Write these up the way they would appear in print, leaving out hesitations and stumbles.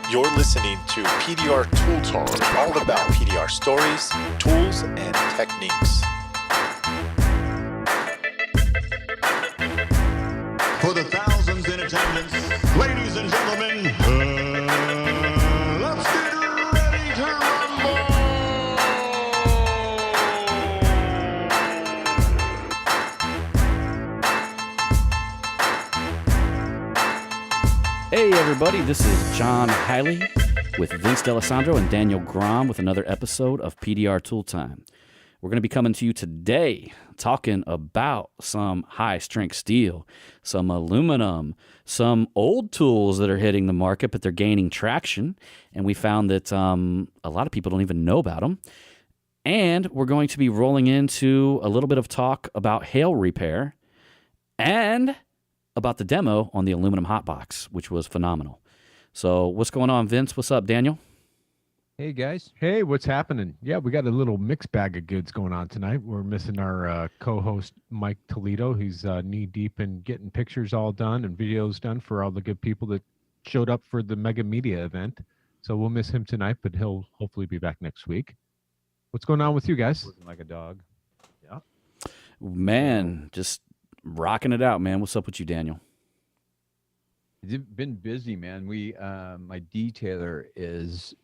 You're listening to PDR Tool Time, all about PDR stories, tools, and techniques. For the thousands in attendance, ladies and gentlemen, let's get ready to rumble! Hey everybody, this is John Hiley with Vince D'Alessandro and Daniel Grom with another episode of PDR Tool Time. We're going to be coming to you today talking about some high-strength steel, some aluminum, some old tools that are hitting the market, but they're gaining traction, and we found that a lot of people don't even know about them. And we're going to be rolling into a little bit of talk about hail repair and about the demo on the aluminum hotbox, which was phenomenal. So what's going on, Vince? What's up, Daniel? Hey, guys. Hey, what's happening? Yeah, we got a little mixed bag of goods going on tonight. We're missing our co-host, Mike Toledo. He's knee-deep in getting pictures all done and videos done for all the good people that showed up for the Mega Media event. So we'll miss him tonight, but he'll hopefully be back next week. What's going on with you guys? Working like a dog. Yeah. Man, just rocking it out, man. What's up with you, Daniel? It's been busy, man. My detailer is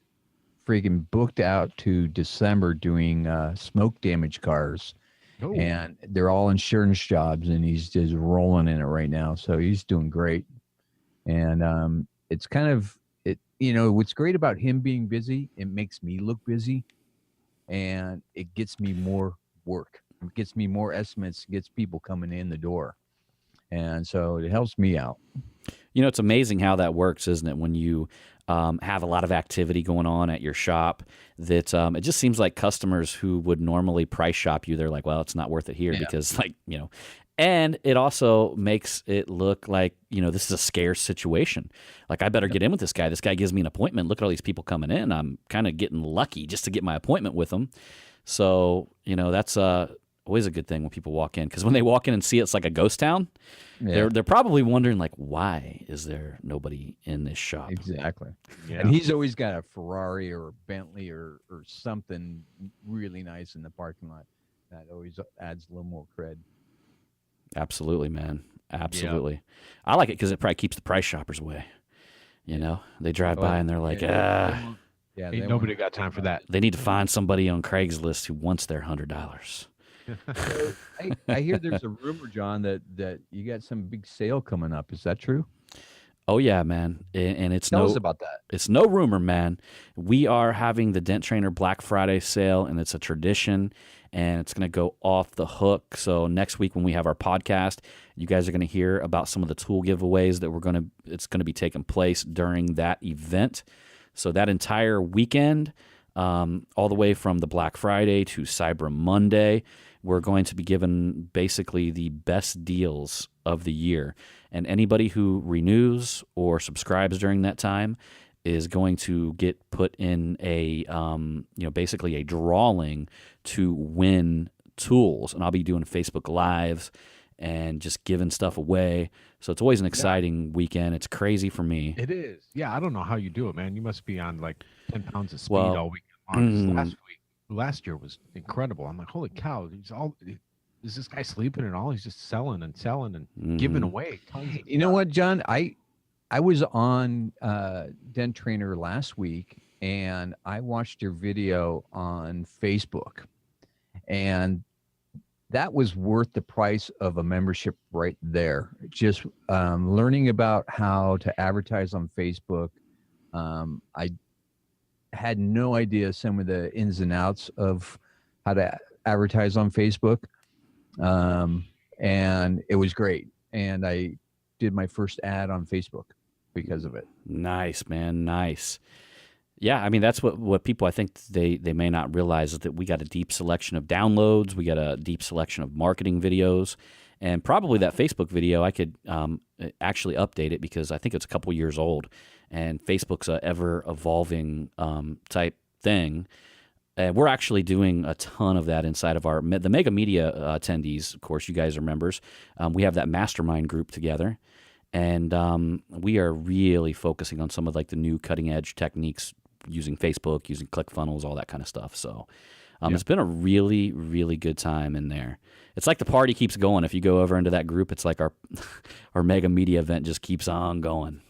freaking booked out to December doing smoke damage cars. Oh. And they're all insurance jobs, and he's just rolling in it right now. So he's doing great. And it's kind of, what's great about him being busy, it makes me look busy, and it gets me more work. It gets me more estimates, gets people coming in the door. And so it helps me out. You know, it's amazing how that works, isn't it? When you have a lot of activity going on at your shop, that it just seems like customers who would normally price shop you, they're like, well, it's not worth it here because, and it also makes it look like, this is a scarce situation. Like, I better get in with this guy. This guy gives me an appointment. Look at all these people coming in. I'm kind of getting lucky just to get my appointment with them. So, that's always a good thing when people walk in, because when they walk in and see it's like a ghost town, they're probably wondering, like, why is there nobody in this shop? Exactly. Yeah. And he's always got a Ferrari or a Bentley or something really nice in the parking lot. That always adds a little more cred. Absolutely, man. Absolutely. Yeah. I like it because it probably keeps the price shoppers away. They drive by and they're like, Ain't nobody got time for that. They need to find somebody on Craigslist who wants their $100. I hear there's a rumor, John, that you got some big sale coming up. Is that true? Oh yeah, man. And it's Tell us about that. It's no rumor, man. We are having the Dent Trainer Black Friday sale, and it's a tradition, and it's going to go off the hook. So next week when we have our podcast, you guys are going to hear about some of the tool giveaways that it's going to be taking place during that event. So that entire weekend, all the way from the Black Friday to Cyber Monday, we're going to be given basically the best deals of the year. And anybody who renews or subscribes during that time is going to get put in a, basically a drawing to win tools. And I'll be doing Facebook Lives and just giving stuff away. So it's always an exciting weekend. It's crazy for me. It is. Yeah, I don't know how you do it, man. You must be on like 10 pounds of speed all weekend long. Last year was incredible. I'm like, holy cow! Is this guy sleeping at all? He's just selling and giving away tons. You know what, John? I was on Dent Trainer last week, and I watched your video on Facebook, and that was worth the price of a membership right there. Just learning about how to advertise on Facebook. I had no idea some of the ins and outs of how to advertise on Facebook. And it was great. And I did my first ad on Facebook because of it. Nice, man. Nice. Yeah, I mean, that's what people, I think they may not realize, is that we got a deep selection of downloads. We got a deep selection of marketing videos. And probably that Facebook video, I could actually update it because I think it's a couple years old. And Facebook's a ever-evolving type thing. We're actually doing a ton of that inside of the Mega Media attendees. Of course, you guys are members. We have that mastermind group together. And we are really focusing on some of like the new cutting edge techniques using Facebook, using ClickFunnels, all that kind of stuff. So it's been a really, really good time in there. It's like the party keeps going. If you go over into that group, it's like our mega media event just keeps on going.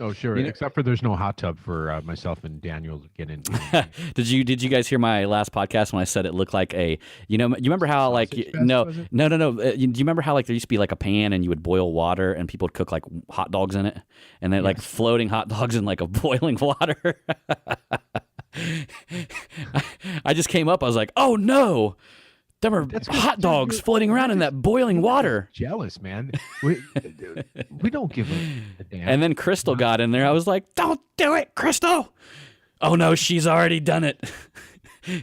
Oh, sure. Except for there's no hot tub for myself and Daniel to get into. Did you guys hear my last podcast when I said it looked like you remember how like Sausage fest, no. was it? Do you remember how like there used to be like a pan and you would boil water and people would cook like hot dogs in it and then like floating hot dogs in like a boiling water? I just came up. I was like, oh no. Them are hot dogs floating around in that boiling water. Jealous, man. We don't give a damn. And then Crystal got in there. I was like, don't do it, Crystal. Oh, no, she's already done it.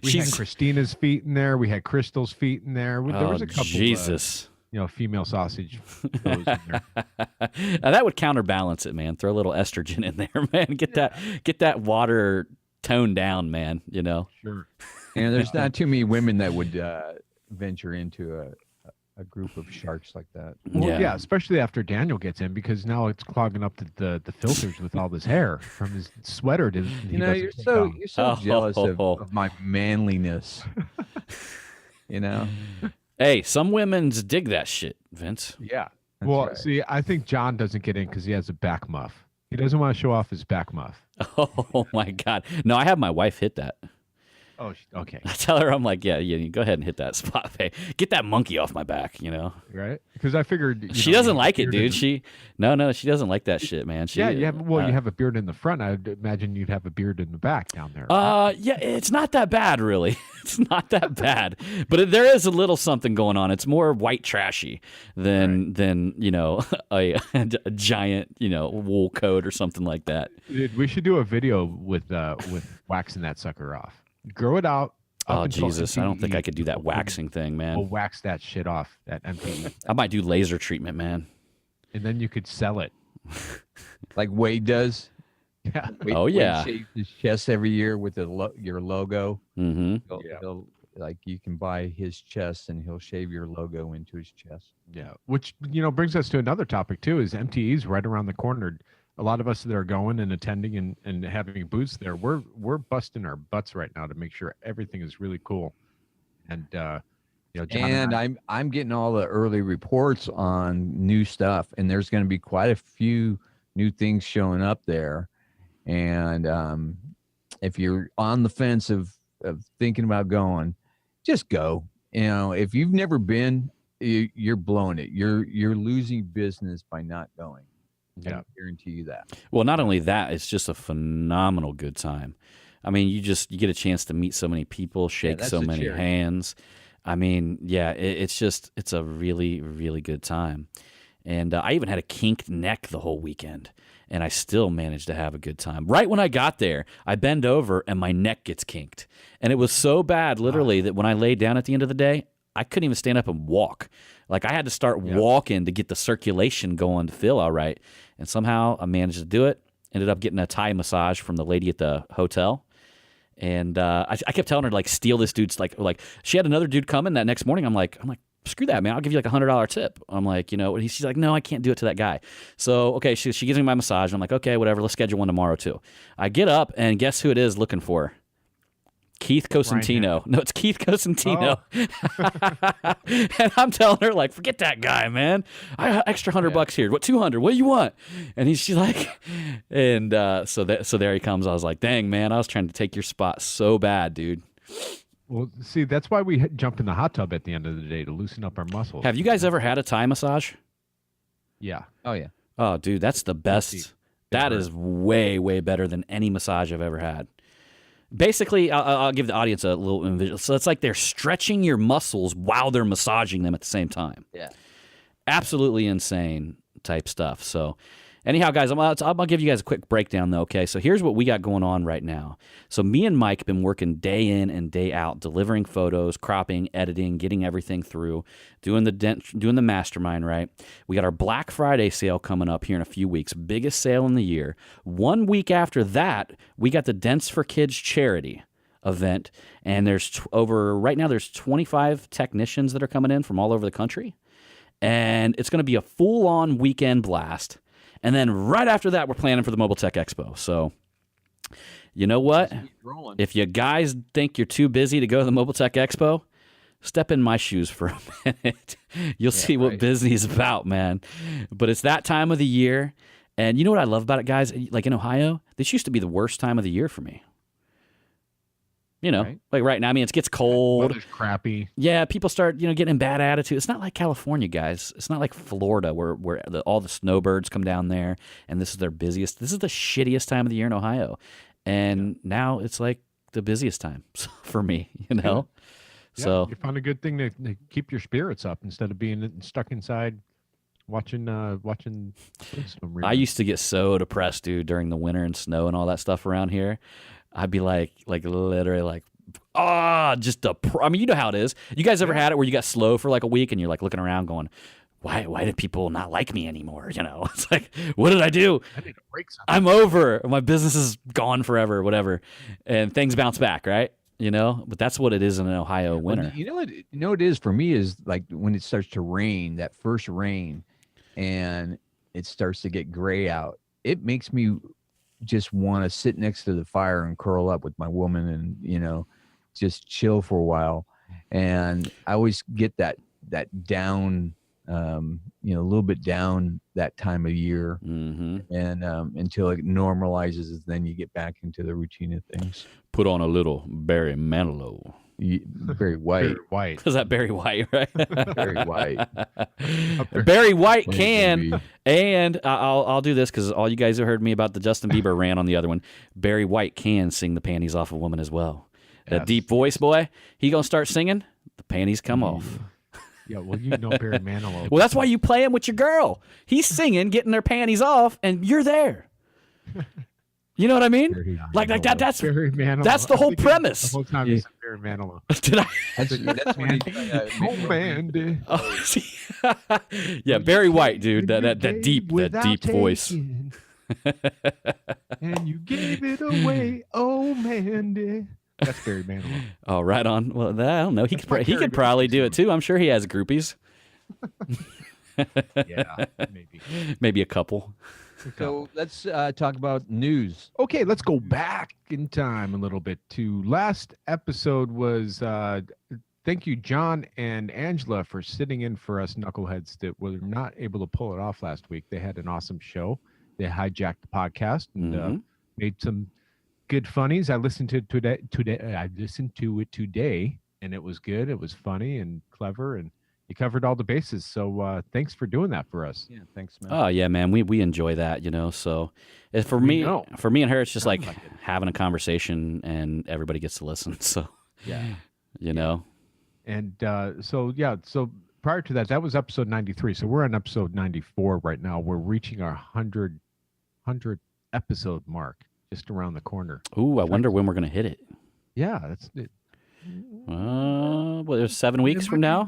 We had Christina's feet in there. We had Crystal's feet in there. There was a couple Jesus. Female sausage throws in there. Now, that would counterbalance it, man. Throw a little estrogen in there, man. Get that water toned down, man, Sure. And there's not too many women that would venture into a group of sharks like that. Well, yeah, especially after Daniel gets in, because now it's clogging up the filters with all this hair from his sweater. You're so jealous of my manliness. Hey, some women's dig that shit, Vince. Yeah. That's Well, right. see, I think John doesn't get in because he has a back muff. He doesn't want to show off his back muff. Oh my God. No, I have my wife hit that. Oh, okay. I tell her, I'm like, yeah, you go ahead and hit that spot. Hey, get that monkey off my back, Right? Because I figured She doesn't like it, dude. She doesn't like that shit, man. you have a beard in the front. I'd imagine you'd have a beard in the back down there. Yeah, it's not that bad, really. It's not that bad, but there is a little something going on. It's more white trashy than a giant wool coat or something like that. Dude, we should do a video with waxing that sucker off. Grow it out. Oh Jesus, I don't think I could do that waxing thing, man. We'll wax that shit off, that MPE. I might do laser treatment, man. And then you could sell it. Like Wade does. Yeah. Wade shaves his chest every year with your logo. Mm-hmm. He'll you can buy his chest and he'll shave your logo into his chest. Yeah. Which, brings us to another topic too, is MTE's right around the corner. A lot of us that are going and attending and having booths there, we're busting our butts right now to make sure everything is really cool. And John and I'm getting all the early reports on new stuff, and there's going to be quite a few new things showing up there. And if you're on the fence of thinking about going, just go. If you've never been, you're blowing it. You're losing business by not going. I can guarantee you that. Well, not only that, it's just a phenomenal good time. I mean, you get a chance to meet so many people, shake so many hands. I mean, it's a really, really good time. And I even had a kinked neck the whole weekend, and I still managed to have a good time. Right when I got there, I bend over and my neck gets kinked. And it was so bad, literally, that when I laid down at the end of the day, I couldn't even stand up and walk. Like, I had to start walking to get the circulation going to feel all right. And somehow I managed to do it. Ended up getting a Thai massage from the lady at the hotel. And I kept telling her to, steal this dude's, she had another dude coming that next morning. I'm like, screw that, man. I'll give you, $100 tip. I'm like, and she's like, no, I can't do it to that guy. So, okay, she gives me my massage. I'm like, okay, whatever. Let's schedule one tomorrow, too. I get up, and guess who it is looking for? Keith Cosentino. No, it's Keith Cosentino. Oh. And I'm telling her, forget that guy, man. I got extra $100 here. What, 200? What do you want? And she's like, and so there he comes. I was like, dang, man, I was trying to take your spot so bad, dude. Well, see, that's why we jump in the hot tub at the end of the day, to loosen up our muscles. Have you guys ever had a Thai massage? Yeah. Oh, yeah. Oh, dude, that's the best. That is way, way better than any massage I've ever had. Basically, I'll give the audience a little visual. So it's like they're stretching your muscles while they're massaging them at the same time. Yeah. Absolutely insane type stuff. So anyhow, guys, I'll give you guys a quick breakdown, though, okay? So here's what we got going on right now. So me and Mike have been working day in and day out, delivering photos, cropping, editing, getting everything through, doing the mastermind, right? We got our Black Friday sale coming up here in a few weeks, biggest sale in the year. 1 week after that, we got the Dents for Kids charity event, and right now there's 25 technicians that are coming in from all over the country, and it's going to be a full-on weekend blast. And then right after that, we're planning for the Mobile Tech Expo. So, you know what? Keep rolling. If you guys think you're too busy to go to the Mobile Tech Expo, step in my shoes for a minute. You'll see what busy is about, man. But it's that time of the year. And you know what I love about it, guys? Like in Ohio, this used to be the worst time of the year for me. You know, like right now, I mean, it gets cold. Weather's crappy. Yeah, people start, getting in bad attitude. It's not like California, guys. It's not like Florida where all the snowbirds come down there and this is their busiest. This is the shittiest time of the year in Ohio. And now it's like the busiest time for me, Yeah, So you found a good thing to keep your spirits up instead of being stuck inside watching Flintstone I reruns. used to get so depressed, dude, during the winter and snow and all that stuff around here. I'd be like literally like, just I mean, you know how it is. You guys ever had it where you got slow for like a week and you're like looking around going, why did people not like me anymore? It's like, what did I do? I need to break something. I'm over. My business is gone forever, whatever. And things bounce back, right? But that's what it is in an Ohio winter. Well, you know what it is for me is like when it starts to rain, that first rain, and it starts to get gray out. It makes me just want to sit next to the fire and curl up with my woman and just chill for a while. And I always get that down, a little bit down that time of year, and until it normalizes, then you get back into the routine of things. Put on a little Barry Manilow. Barry White. Very white. Is that Barry White, right? Barry White. Barry White Thank can, you, and I'll do this because all you guys have heard me about the Justin Bieber rant on the other one. Barry White can sing the panties off a woman as well. That Yes. deep voice, boy, he gonna start singing, the panties come off. Yeah, well, you know Barry Manilow. Well, that's why you play him with your girl. He's singing, getting their panties off, and you're there. You know what I mean? Barry Like that. That's Barry Manilow. that's the I whole think premise. The whole time you said Barry Manilow. Did I? That's when Oh, Mandy. Oh, see. Yeah, Barry White, dude. That deep voice. And you gave it away, oh Mandy. That's Barry Manilow. Oh, right on. Well, I don't know. He my could Carrie probably Bill do it too. I'm sure he has groupies. Yeah, maybe. Maybe a couple. So let's talk about news. Okay, let's go back in time a little bit to last episode was thank you, John and Angela, for sitting in for us knuckleheads that were not able to pull it off last week. They had an awesome show. They hijacked the podcast and made some good funnies. I listened to it today. I listened to it today, and it was good. It was funny and clever, and you covered all the bases. So thanks for doing that for us. Yeah, thanks, man. Oh yeah, man. We enjoy that, So for me and her, it's just like having a conversation, and everybody gets to listen. So Yeah. And so prior to that, that was episode 93. So we're on episode 94 right now. We're reaching our 100 episode mark just around the corner. Ooh, I wonder when we're gonna hit it. Yeah, that's it. Well, there's 7 weeks from now.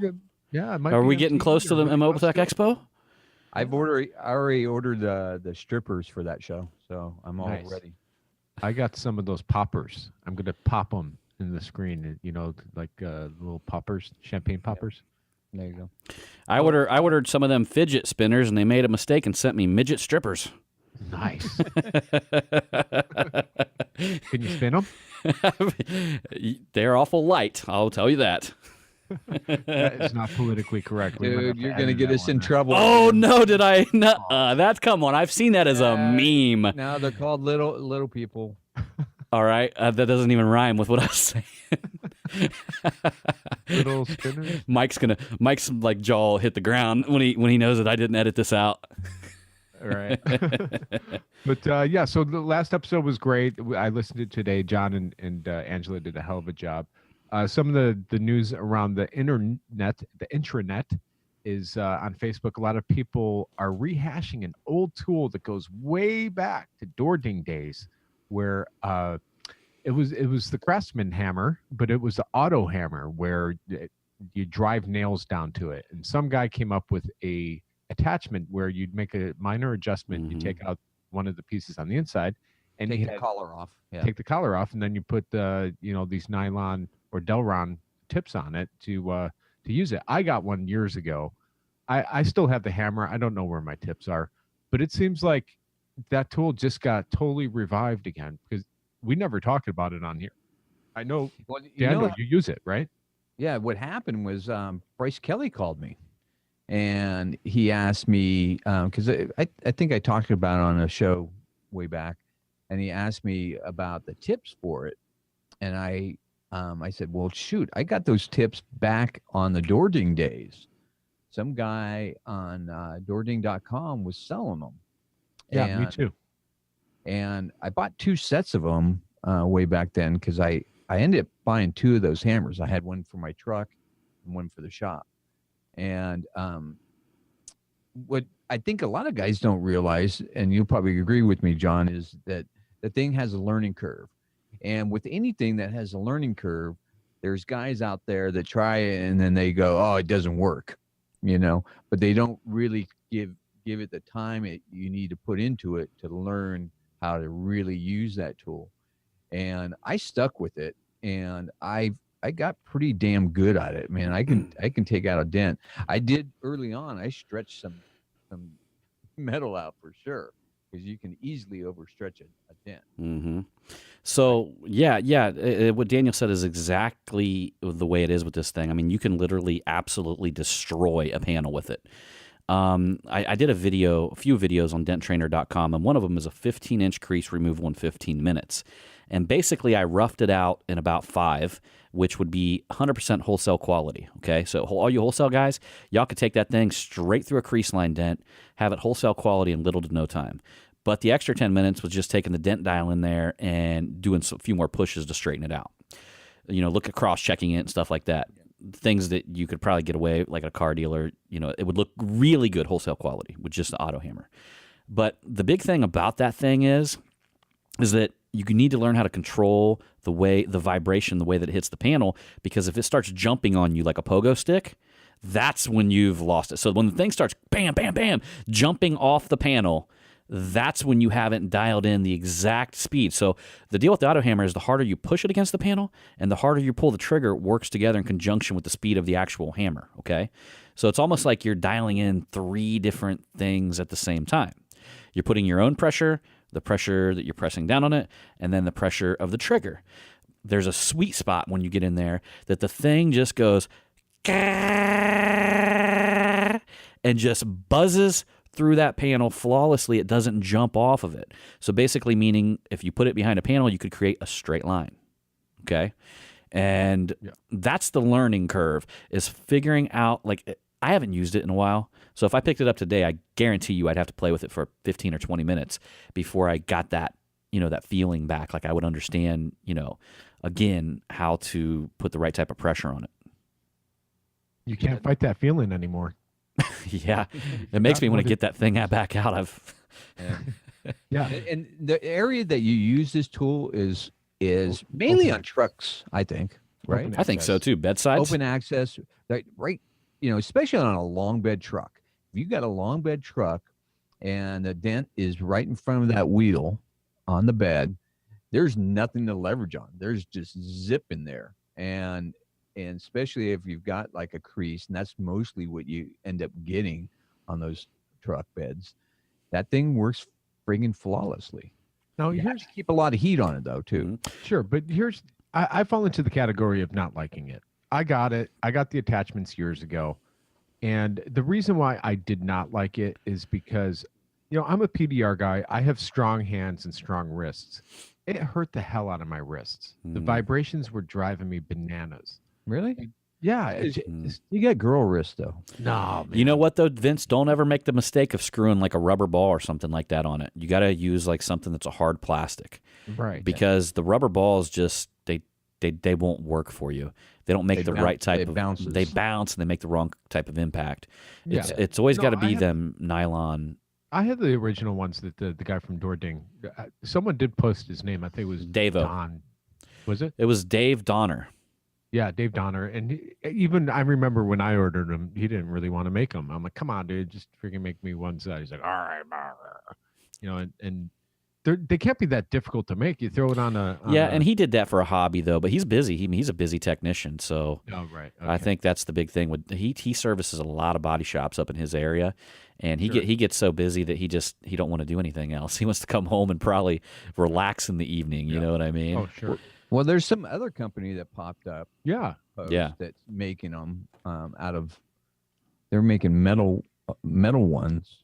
Yeah, it might Are be we on getting TV close to or the maybe Mobile Tech close to it. Expo? I already ordered the strippers for that show, so I'm all Nice. ready. I got some of those poppers. I'm gonna pop them in the screen. Like little poppers, champagne poppers. There you go. I ordered some of them fidget spinners, and they made a mistake and sent me midget strippers. Nice. Can you spin them? They're awful light. I'll tell you that. That is not politically correct. We might have Dude, to you're edit gonna get that us one in out. trouble. Oh no, did I? That's come on. I've seen that as a meme. Now they're called little people. All right, that doesn't even rhyme with what I was saying. Little spinners. Mike's like jaw hit the ground when he knows that I didn't edit this out. All right. But yeah, so the last episode was great. I listened to it today. John and Angela did a hell of a job. Some of the news around the internet, the intranet, is on Facebook. A lot of people are rehashing an old tool that goes way back to Doording days, where it was the Craftsman hammer, but it was the auto hammer where you drive nails down to it. And some guy came up with a attachment where you'd make a minor adjustment. You take out one of the pieces on the inside, and Take you the had- collar off. Yeah. take the collar off, and then you put these nylon or Delron tips on it to use it. I got one years ago. I still have the hammer. I don't know where my tips are, but it seems like that tool just got totally revived again because we never talked about it on here. I know, Well, Daniel, you use it, right? yeah, what happened was Bryce Kelly called me and he asked me because I think I talked about it on a show way back, and he asked me about the tips for it, and I said, well, shoot, I got those tips back on the Doording days. Some guy on Doording.com was selling them. Yeah, me too. And I bought 2 sets of them way back then because I ended up buying 2 of those hammers. I had one for my truck and one for the shop. And what I think a lot of guys don't realize, and you'll probably agree with me, John, is that the thing has a learning curve. And with anything that has a learning curve, there's guys out there that try it and then they go, oh, it doesn't work, but they don't really give it the time you need to put into it to learn how to really use that tool. And I stuck with it, and I got pretty damn good at it, man. I can take out a dent. I did early on. I stretched some metal out for sure, because you can easily overstretch a dent. Mm-hmm. So what Daniel said is exactly the way it is with this thing. I mean, you can literally absolutely destroy a panel with it. I did a few videos on denttrainer.com, and one of them is a 15-inch crease removal in 15 minutes. And basically, I roughed it out in about 5, which would be 100% wholesale quality. Okay, so all you wholesale guys, y'all could take that thing straight through a crease line dent, have it wholesale quality in little to no time. But the extra 10 minutes was just taking the dent dial in there and doing a few more pushes to straighten it out. Look at cross-checking it and stuff like that. Things that you could probably get away like at a car dealer, it would look really good wholesale quality with just the auto hammer. But the big thing about that thing is that you need to learn how to control the vibration, the way that it hits the panel, because if it starts jumping on you like a pogo stick, that's when you've lost it. So when the thing starts bam, bam, bam, jumping off the panel, that's when you haven't dialed in the exact speed. So the deal with the auto hammer is the harder you push it against the panel and the harder you pull the trigger works together in conjunction with the speed of the actual hammer, okay? So it's almost like you're dialing in 3 different things at the same time. You're putting your own pressure, the pressure that you're pressing down on it, and then the pressure of the trigger. There's a sweet spot when you get in there that the thing just goes and just buzzes through that panel flawlessly. It doesn't jump off of it. So basically meaning if you put it behind a panel, you could create a straight line. Okay? And that's the learning curve, is figuring out, like, I haven't used it in a while. So if I picked it up today, I guarantee you I'd have to play with it for 15 or 20 minutes before I got that, that feeling back. Like I would understand, again, how to put the right type of pressure on it. You can't fight that feeling anymore. Yeah, it makes me want to get that thing back out. Yeah. And the area that you use this tool is mainly on trucks, I think, right? I think so too. Bedsides, open access, right? Especially on a long bed truck. If you got a long bed truck and the dent is right in front of that wheel on the bed, there's nothing to leverage on. There's just zip in there, and especially if you've got like a crease, and that's mostly what you end up getting on those truck beds, that thing works friggin' flawlessly. Now, you have to keep a lot of heat on it, though, too. Sure, but I fall into the category of not liking it. I got the attachments years ago, and the reason why I did not like it is because, I'm a PDR guy. I have strong hands and strong wrists. It hurt the hell out of my wrists. The vibrations were driving me bananas. Really? Yeah. You got girl wrist, though. No, man. You know what, though, Vince? Don't ever make the mistake of screwing like a rubber ball or something like that on it. You got to use like something that's a hard plastic. Right. Because the rubber balls just, they won't work for you. They don't make right type of... They bounce and they make the wrong type of impact. Yeah. It's always got to be them nylon... I had the original ones that the guy from Doording. Someone did post his name. I think it was Dave-O. Don. Was it? It was Dave Donner. Yeah, Dave Donner. And even I remember when I ordered them, he didn't really want to make them. I'm like, come on, dude, just freaking make me one size. He's like, all right. And they can't be that difficult to make. You throw it on a Yeah, and he did that for a hobby though, but he's busy. He's a busy technician, so oh right. I Okay. think that's the big thing. With he services a lot of body shops up in his area, and he gets so busy that he don't want to do anything else. He wants to come home and probably relax in the evening. You know what I mean? Oh sure. Well, there's some other company that popped up. Yeah. Yeah. That's making them out of. They're making metal ones,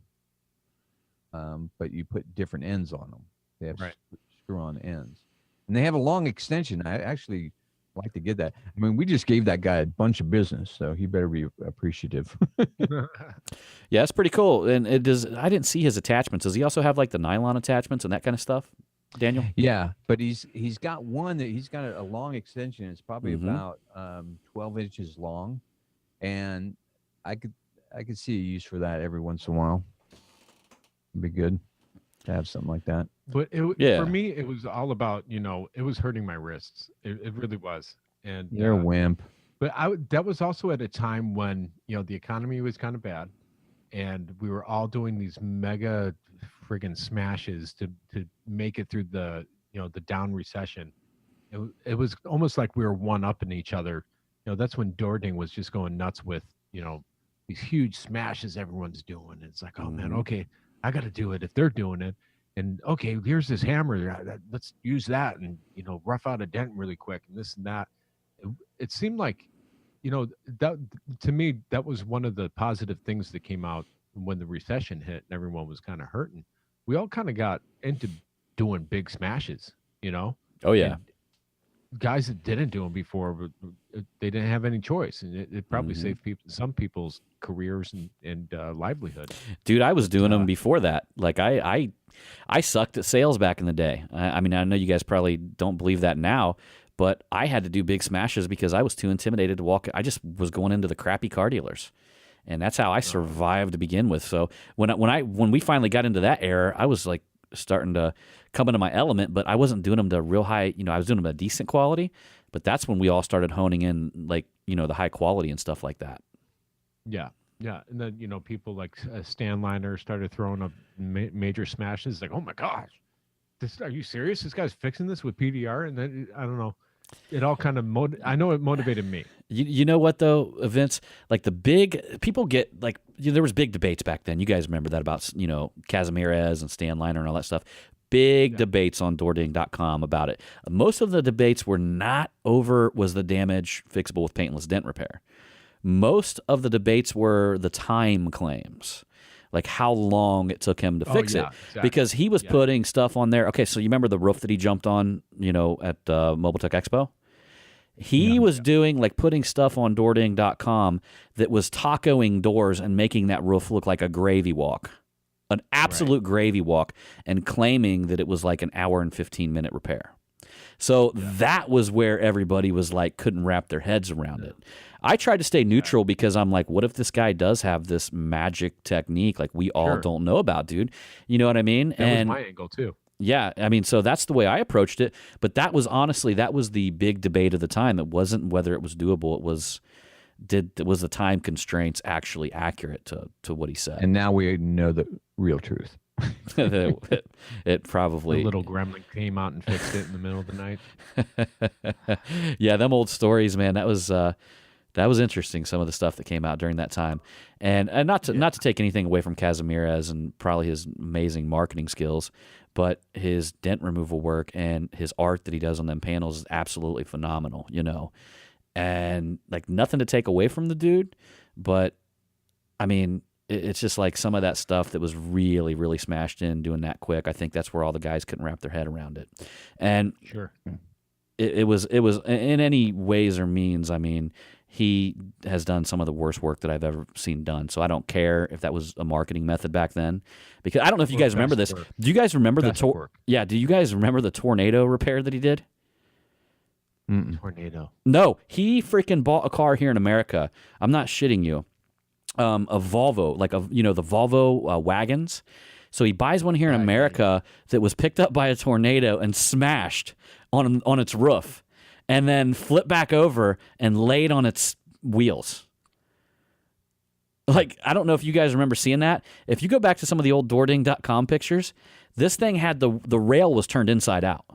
but you put different ends on them. They have Right. screw-on ends, and they have a long extension. I actually like to get that. I mean, we just gave that guy a bunch of business, so he better be appreciative. Yeah, it's pretty cool. And it does. I didn't see his attachments. Does he also have like the nylon attachments and that kind of stuff, Daniel? Yeah, but he's got one that he's got a long extension. It's probably Mhm. about 12 inches long, and I could see a use for that every once in a while. It'd be good to have something like that. But Yeah. for me, it was all about, it was hurting my wrists. It really was. And You're a wimp. but that was also at a time when, the economy was kind of bad, and we were all doing these mega friggin' smashes to make it through the down recession. It was almost like we were one-upping each other. That's when Dording was just going nuts with, these huge smashes everyone's doing. It's like, oh man, okay, I got to do it if they're doing it. And okay, here's this hammer. Let's use that and rough out a dent really quick and this and that. It seemed like, that to me that was one of the positive things that came out when the recession hit and everyone was kind of hurting. We all kind of got into doing big smashes. Oh yeah. And guys that didn't do them before, but they didn't have any choice, and it probably saved some people's careers and livelihood. Dude, I was doing them before that. Like I sucked at sales back in the day. I mean, I know you guys probably don't believe that now, but I had to do big smashes because I was too intimidated to walk. I just was going into the crappy car dealers, and that's how I survived to begin with. So when we finally got into that era, I was like starting to come into my element, but I wasn't doing them to real high. I was doing them at decent quality, but that's when we all started honing in, like the high quality and stuff like that. Yeah. And then, people like Stan Liner started throwing up major smashes. Like, oh my gosh, are you serious? This guy's fixing this with PDR? And then, I don't know. It all kind of, I know it motivated me. You know what, though, Vince? Like the big, people get, like, there was big debates back then. You guys remember that about, Casimirez and Stan Liner and all that stuff. Big debates on Dording.com about it. Most of the debates were not over, was the damage fixable with paintless dent repair. Most of the debates were the time claims, like how long it took him to fix it. Exactly. Because he was putting stuff on there. Okay, so you remember the roof that he jumped on, at Mobile Tech Expo? He was doing, like, putting stuff on Dording.com that was tacoing doors and making that roof look like a gravy walk, an absolute gravy walk, and claiming that it was like an hour and 15-minute repair. So that was where everybody was like, couldn't wrap their heads around it. I tried to stay neutral because I'm like, what if this guy does have this magic technique like we all don't know about, dude? You know what I mean? That was my angle too. Yeah, I mean, so that's the way I approached it. But that was honestly, that was the big debate of the time. It wasn't whether it was doable. It was, was the time constraints actually accurate to what he said? And now we know the real truth. It probably, The little gremlin came out and fixed it in the middle of the night. Yeah, them old stories, man. That was interesting. Some of the stuff that came out during that time, and not to take anything away from Casimirez and probably his amazing marketing skills, but his dent removal work and his art that he does on them panels is absolutely phenomenal. And like nothing to take away from the dude, but I mean, it's just like some of that stuff that was really, really smashed in doing that quick. I think that's where all the guys couldn't wrap their head around it, and Sure. It was in any ways or means. I mean, he has done some of the worst work that I've ever seen done. So I don't care if that was a marketing method back then, because I don't know if you guys remember this. Do you guys remember Yeah. Do you guys remember the tornado repair that he did? Tornado. No, he freaking bought a car here in America. I'm not shitting you. A Volvo, like the Volvo wagons. So he buys one here in America that was picked up by a tornado and smashed on its roof, and then flipped back over and laid on its wheels. Like, I don't know if you guys remember seeing that. If you go back to some of the old DoorDing.com pictures, this thing had the rail was turned inside out.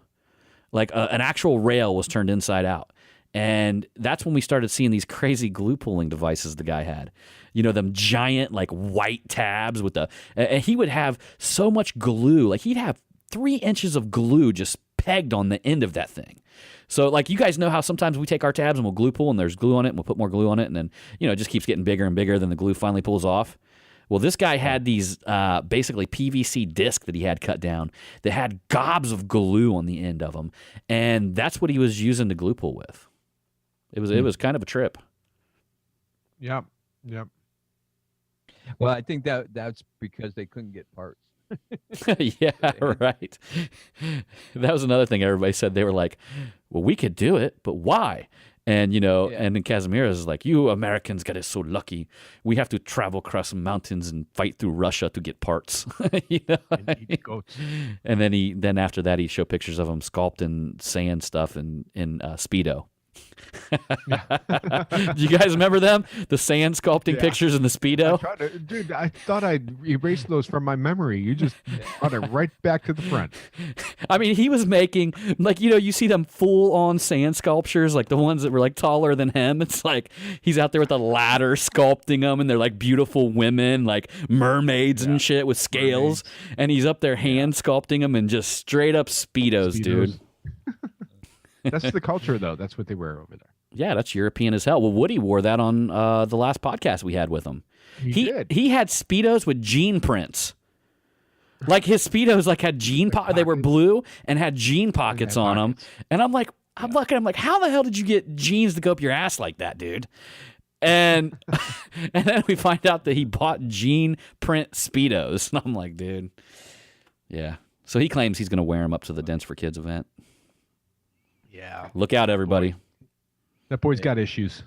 Like an actual rail was turned inside out. And that's when we started seeing these crazy glue pulling devices the guy had. You know, them giant like white tabs with and he would have so much glue. Like he'd have 3 inches of glue just pegged on the end of that thing. So like you guys know how sometimes we take our tabs and we'll glue pull and there's glue on it and we'll put more glue on it and then, you know, it just keeps getting bigger and bigger, then the glue finally pulls off. Well, this guy had these basically PVC disc that he had cut down that had gobs of glue on the end of them, and that's what he was using the glue pull with. It was kind of a trip. Yep. Well, I think that's because they couldn't get parts. Yeah, right. That was another thing everybody said. They were like, well, we could do it, but why? And, you know, and then Casimiro's is like, you Americans get it so lucky. We have to travel across mountains and fight through Russia to get parts. You know? And eat goats. And then after that, he showed pictures of him sculpting sand stuff in Speedo. Do you guys remember them? The sand sculpting pictures in the Speedo? I thought I'd erase those from my memory. You just brought it right back to the front. I mean, he was making, like, you know, you see them full-on sand sculptures, like the ones that were, like, taller than him. It's like he's out there with a ladder sculpting them, and they're, like, beautiful women, like mermaids and shit with scales. And he's up there hand sculpting them in just straight-up Speedos, dude. That's the culture, though. That's what they wear over there. Yeah, that's European as hell. Well, Woody wore that on the last podcast we had with him. He had Speedos with jean prints. Like his Speedos like had they were blue and had jean pockets on them. And I'm like, I'm looking, I'm like, how the hell did you get jeans to go up your ass like that, dude? And and then we find out that he bought jean print Speedos. And I'm like, dude. Yeah. So he claims he's going to wear them up to the Dents for Kids event. Yeah. Look out, everybody. That boy's got issues.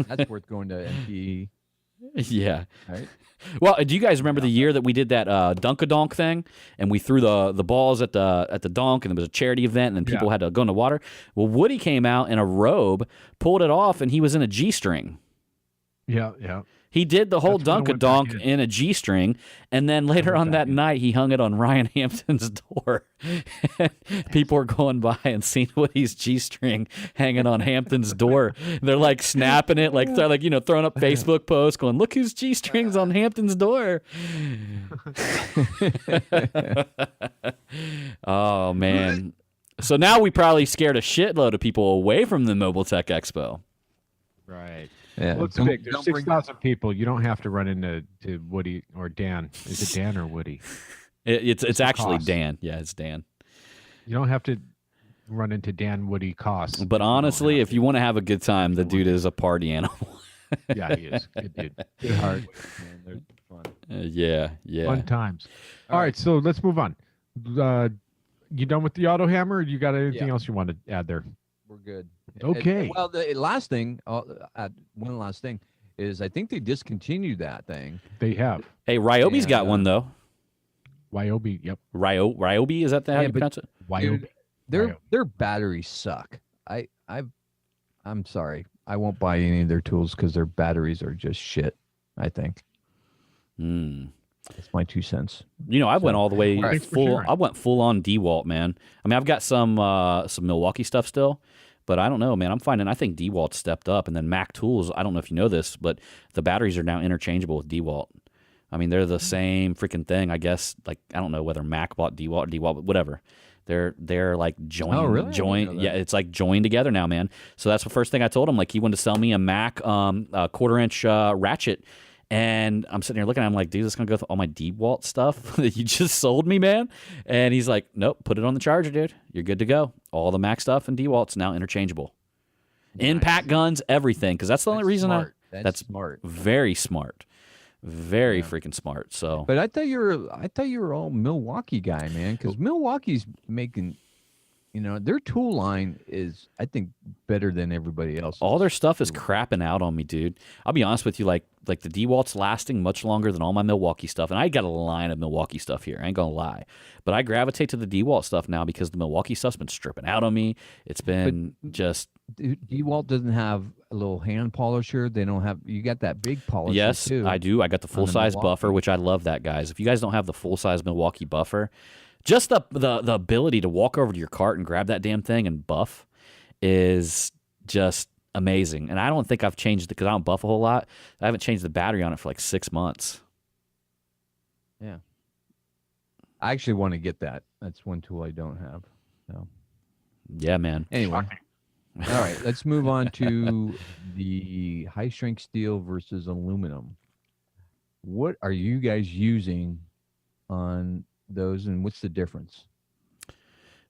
That's worth going to MPE. Yeah. Right? Well, do you guys remember the year that we did that dunk-a-donk thing, and we threw the balls at the donk, and there was a charity event, and then people had to go in the water? Well, Woody came out in a robe, pulled it off, and he was in a G-string. Yeah. He did the whole dunk-a-donk in a G-string, and then later on that night, he hung it on Ryan Hampton's door. People were going by and seeing Woody's G-string hanging on Hampton's door. They're like snapping it, like throwing up Facebook posts, going, "Look whose G-string's on Hampton's door." Oh man! So now we probably scared a shitload of people away from the Mobile Tech Expo. Right. Yeah. Well, it's big. There's 6,000 people. You don't have to run into Woody or Dan. Is it Dan or Woody? It's actually Dan. Yeah, it's Dan. You don't have to run into Dan Woody Koss. But honestly, if you want to have a good time, the dude is a party animal. Yeah, he is. Good dude. Good heart. Man, they're fun. Yeah. Fun times. All right, so let's move on. You done with the auto hammer? Or you got anything else you want to add there? We're good. Okay. Well, the last thing, one last thing, is I think they discontinued that thing. They have. Hey, Ryobi's got one though. Ryobi, yep. Ryobi, is that how you pronounce it? Ryobi. Their batteries suck. I'm sorry. I won't buy any of their tools because their batteries are just shit, I think. That's my 2 cents. You know, I went all the way full. Sure. I went full on DeWalt, man. I mean, I've got some Milwaukee stuff still, but I don't know, man. I think DeWalt stepped up, and then Mac Tools. I don't know if you know this, but the batteries are now interchangeable with DeWalt. I mean, they're the same freaking thing, I guess. Like, I don't know whether Mac bought DeWalt or DeWalt, but whatever. They're like joined. Oh, really? Yeah, it's like joined together now, man. So that's the first thing I told him. Like, he wanted to sell me a Mac a 1/4-inch ratchet. And I'm sitting here looking at him like, dude, this is going to go through all my DeWalt stuff that you just sold me, man. And he's like, nope, put it on the charger, dude. You're good to go. All the Mac stuff and DeWalt's now interchangeable. Nice. Impact guns, everything. Because that's the only reason that's smart. Very smart. Very freaking smart. So, but I thought you were all Milwaukee guy, man, because Milwaukee's making their tool line is, I think, better than everybody else. All their stuff is crapping out on me, dude. I'll be honest with you, like the DeWalt's lasting much longer than all my Milwaukee stuff, and I got a line of Milwaukee stuff here. I ain't gonna lie, but I gravitate to the DeWalt stuff now because the Milwaukee stuff's been stripping out on me. It's been just. DeWalt doesn't have a little hand polisher. They don't have. You got that big polisher. Yes, too, I do. I got the full size buffer, which I love that, guys. If you guys don't have the full size Milwaukee buffer, just the ability to walk over to your cart and grab that damn thing and buff is just amazing. And I don't think I've changed it because I don't buff a whole lot. I haven't changed the battery on it for like 6 months. Yeah. I actually want to get that. That's one tool I don't have. So. Yeah, man. Anyway. All right, let's move on to the high strength steel versus aluminum. What are you guys using on those, and what's the difference?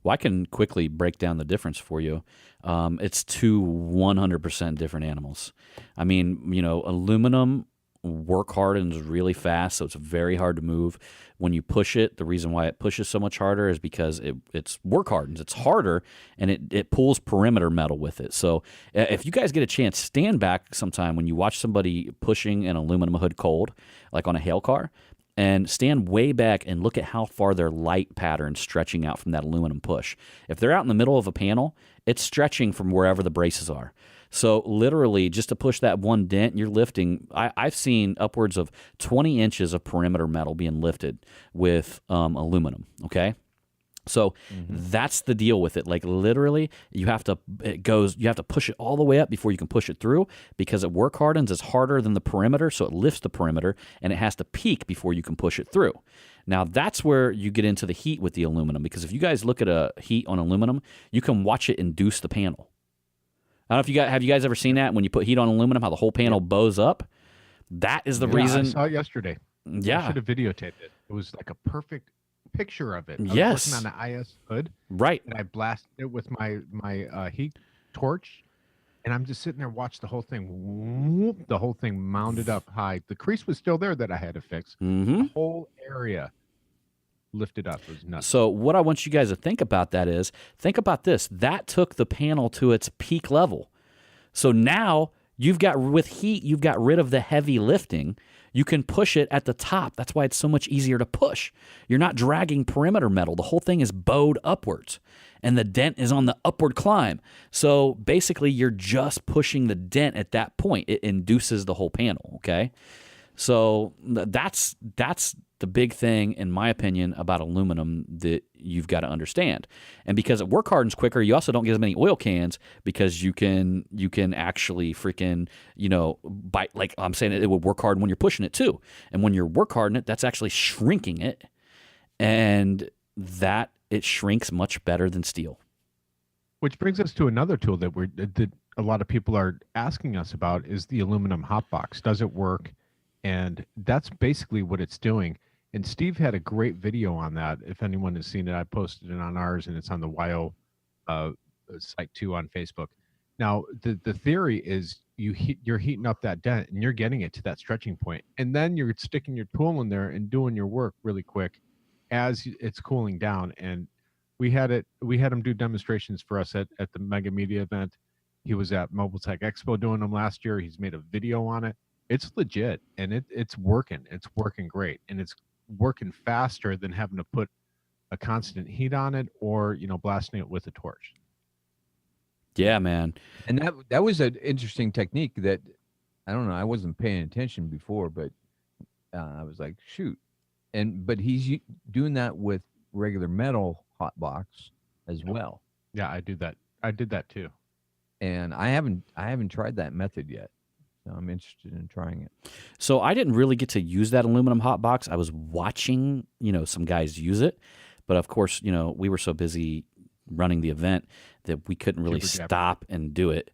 Well, I can quickly break down the difference for you. It's two 100% different animals. I mean, aluminum work hardens really fast, so it's very hard to move. When you push it, the reason why it pushes so much harder is because it's work hardens. It's harder, and it pulls perimeter metal with it. So if you guys get a chance, stand back sometime when you watch somebody pushing an aluminum hood cold, like on a hail car, and stand way back and look at how far their light pattern's stretching out from that aluminum push. If they're out in the middle of a panel, it's stretching from wherever the braces are. So literally, just to push that one dent, you're lifting. I've seen upwards of 20 inches of perimeter metal being lifted with aluminum. Okay, so that's the deal with it. Like literally, you have to push it all the way up before you can push it through, because it work hardens is harder than the perimeter, so it lifts the perimeter, and it has to peak before you can push it through. Now that's where you get into the heat with the aluminum, because if you guys look at a heat on aluminum, you can watch it induce the panel. I don't know if have you guys ever seen that when you put heat on aluminum, how the whole panel bows up? That is the reason. I saw it yesterday. Yeah. I should have videotaped it. It was like a perfect picture of it. I yes. was working on the IS hood. Right. And I blasted it with my heat torch. And I'm just sitting there, watch the whole thing. Whoop, the whole thing mounted up high. The crease was still there that I had to fix. Mm-hmm. The whole area lifted up. It was nuts. So what I want you guys to think about that is, think about this. That took the panel to its peak level. So now you've got rid of the heavy lifting. You can push it at the top. That's why it's so much easier to push. You're not dragging perimeter metal. The whole thing is bowed upwards, and the dent is on the upward climb. So basically, you're just pushing the dent at that point. It induces the whole panel, okay? So that's the big thing, in my opinion, about aluminum that you've got to understand. And because it work hardens quicker, you also don't get as many oil cans, because you can actually freaking, bite. Like I'm saying, it would work hard when you're pushing it too. And when you're work hardening it, that's actually shrinking it. And that it shrinks much better than steel. Which brings us to another tool that a lot of people are asking us about, is the aluminum hot box. Does it work? And that's basically what it's doing. And Steve had a great video on that. If anyone has seen it, I posted it on ours, and it's on the YO site too on Facebook. Now, the theory is you're heating up that dent, and you're getting it to that stretching point, and then you're sticking your tool in there and doing your work really quick as it's cooling down. And we had him do demonstrations for us at the Mega Media event. He was at Mobile Tech Expo doing them last year. He's made a video on it. It's legit, and it's working. It's working great, and it's working faster than having to put a constant heat on it or blasting it with a torch. Yeah, man. And that was an interesting technique that, I don't know, I wasn't paying attention before, but I was like, shoot. But he's doing that with regular metal hot box as well. Yeah, I do that. I did that too. And I haven't tried that method yet. So I'm interested in trying it. So I didn't really get to use that aluminum hot box. I was watching, some guys use it, but of course, we were so busy running the event that we couldn't really stop and do it.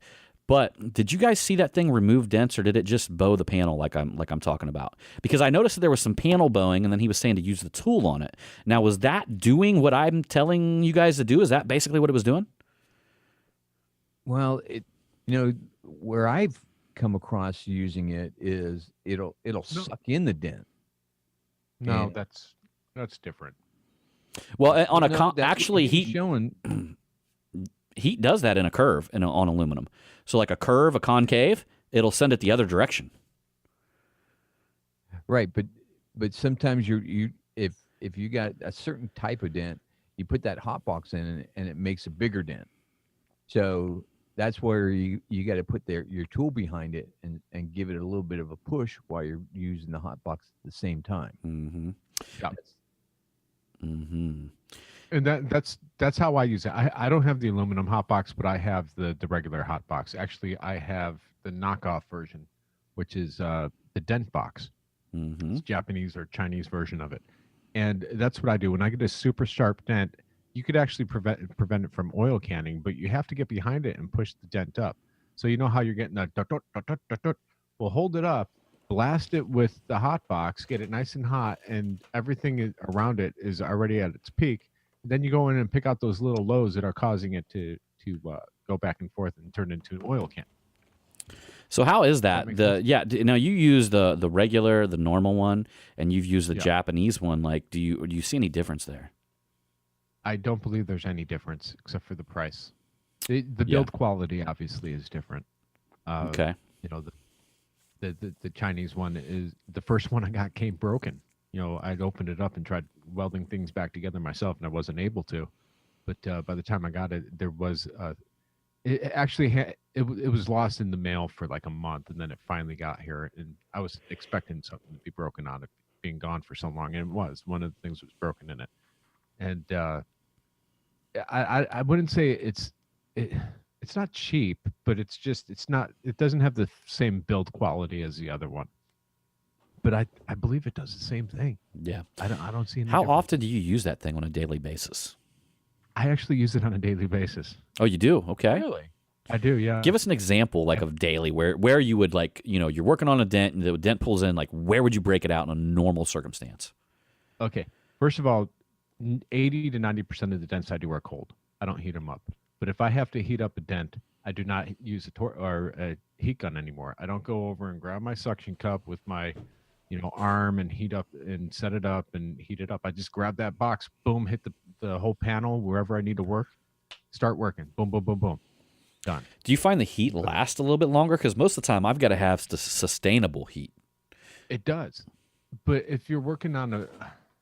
But did you guys see that thing remove dents, or did it just bow the panel like I'm talking about? Because I noticed that there was some panel bowing, and then he was saying to use the tool on it. Now, was that doing what I'm telling you guys to do? Is that basically what it was doing? Well, where I've come across using it is it'll suck in the dent. No, And- that's different. Well, on No, that's actually what he's he showing. heat does that in a curve on aluminum. So like a curve, a concave, it'll send it the other direction. Right, but sometimes if you got a certain type of dent, you put that hot box in and it makes a bigger dent. So that's where you got to put your tool behind it and give it a little bit of a push while you're using the hot box at the same time. Mm-hmm. Yeah. Mm-hmm. And that's how I use it. I don't have the aluminum hot box, but I have the regular hot box. Actually, I have the knockoff version, which is the dent box. Mm-hmm. It's Japanese or Chinese version of it. And that's what I do. When I get a super sharp dent, you could actually prevent it from oil canning, but you have to get behind it and push the dent up. So you know how you're getting that dut, dut, dut, dut, dut, dut. Well, hold it up, blast it with the hot box, get it nice and hot, and everything around it is already at its peak. Then you go in and pick out those little lows that are causing it to go back and forth and turn into an oil can. So how is that? Now you use the regular, the normal one, and you've used the Japanese one. Like, do you see any difference there? I don't believe there's any difference except for the price. The build quality obviously is different. Okay. You know, the Chinese one is the first one I got came broken. You know, I'd opened it up and tried welding things back together myself, and I wasn't able to. But by the time I got it, there was it actually it was lost in the mail for like a month, and then it finally got here. And I was expecting something to be broken on it being gone for so long, and it was. One of the things was broken in it, and I wouldn't say it's not cheap, but it doesn't have the same build quality as the other one. But I believe it does the same thing. Yeah. I don't see any How difference. often do you use that thing on a daily basis? I actually use it on a daily basis. Oh, you do? Okay. Really? I do, yeah. Give us an example, like, of daily, where you would, like, you know, you're working on a dent and the dent pulls in, like, where would you break it out in a normal circumstance? Okay. First of all, 80 to 90% of the dents I do are cold. I don't heat them up. But if I have to heat up a dent, I do not use a heat gun anymore. I don't go over and grab my suction cup with my, arm and heat up and set it up and heat it up. I just grab that box, boom, hit the whole panel wherever I need to work, start working, boom, boom, boom, boom, done. Do you find the heat last a little bit longer? Because most of the time I've got to have sustainable heat. It does. But if you're working on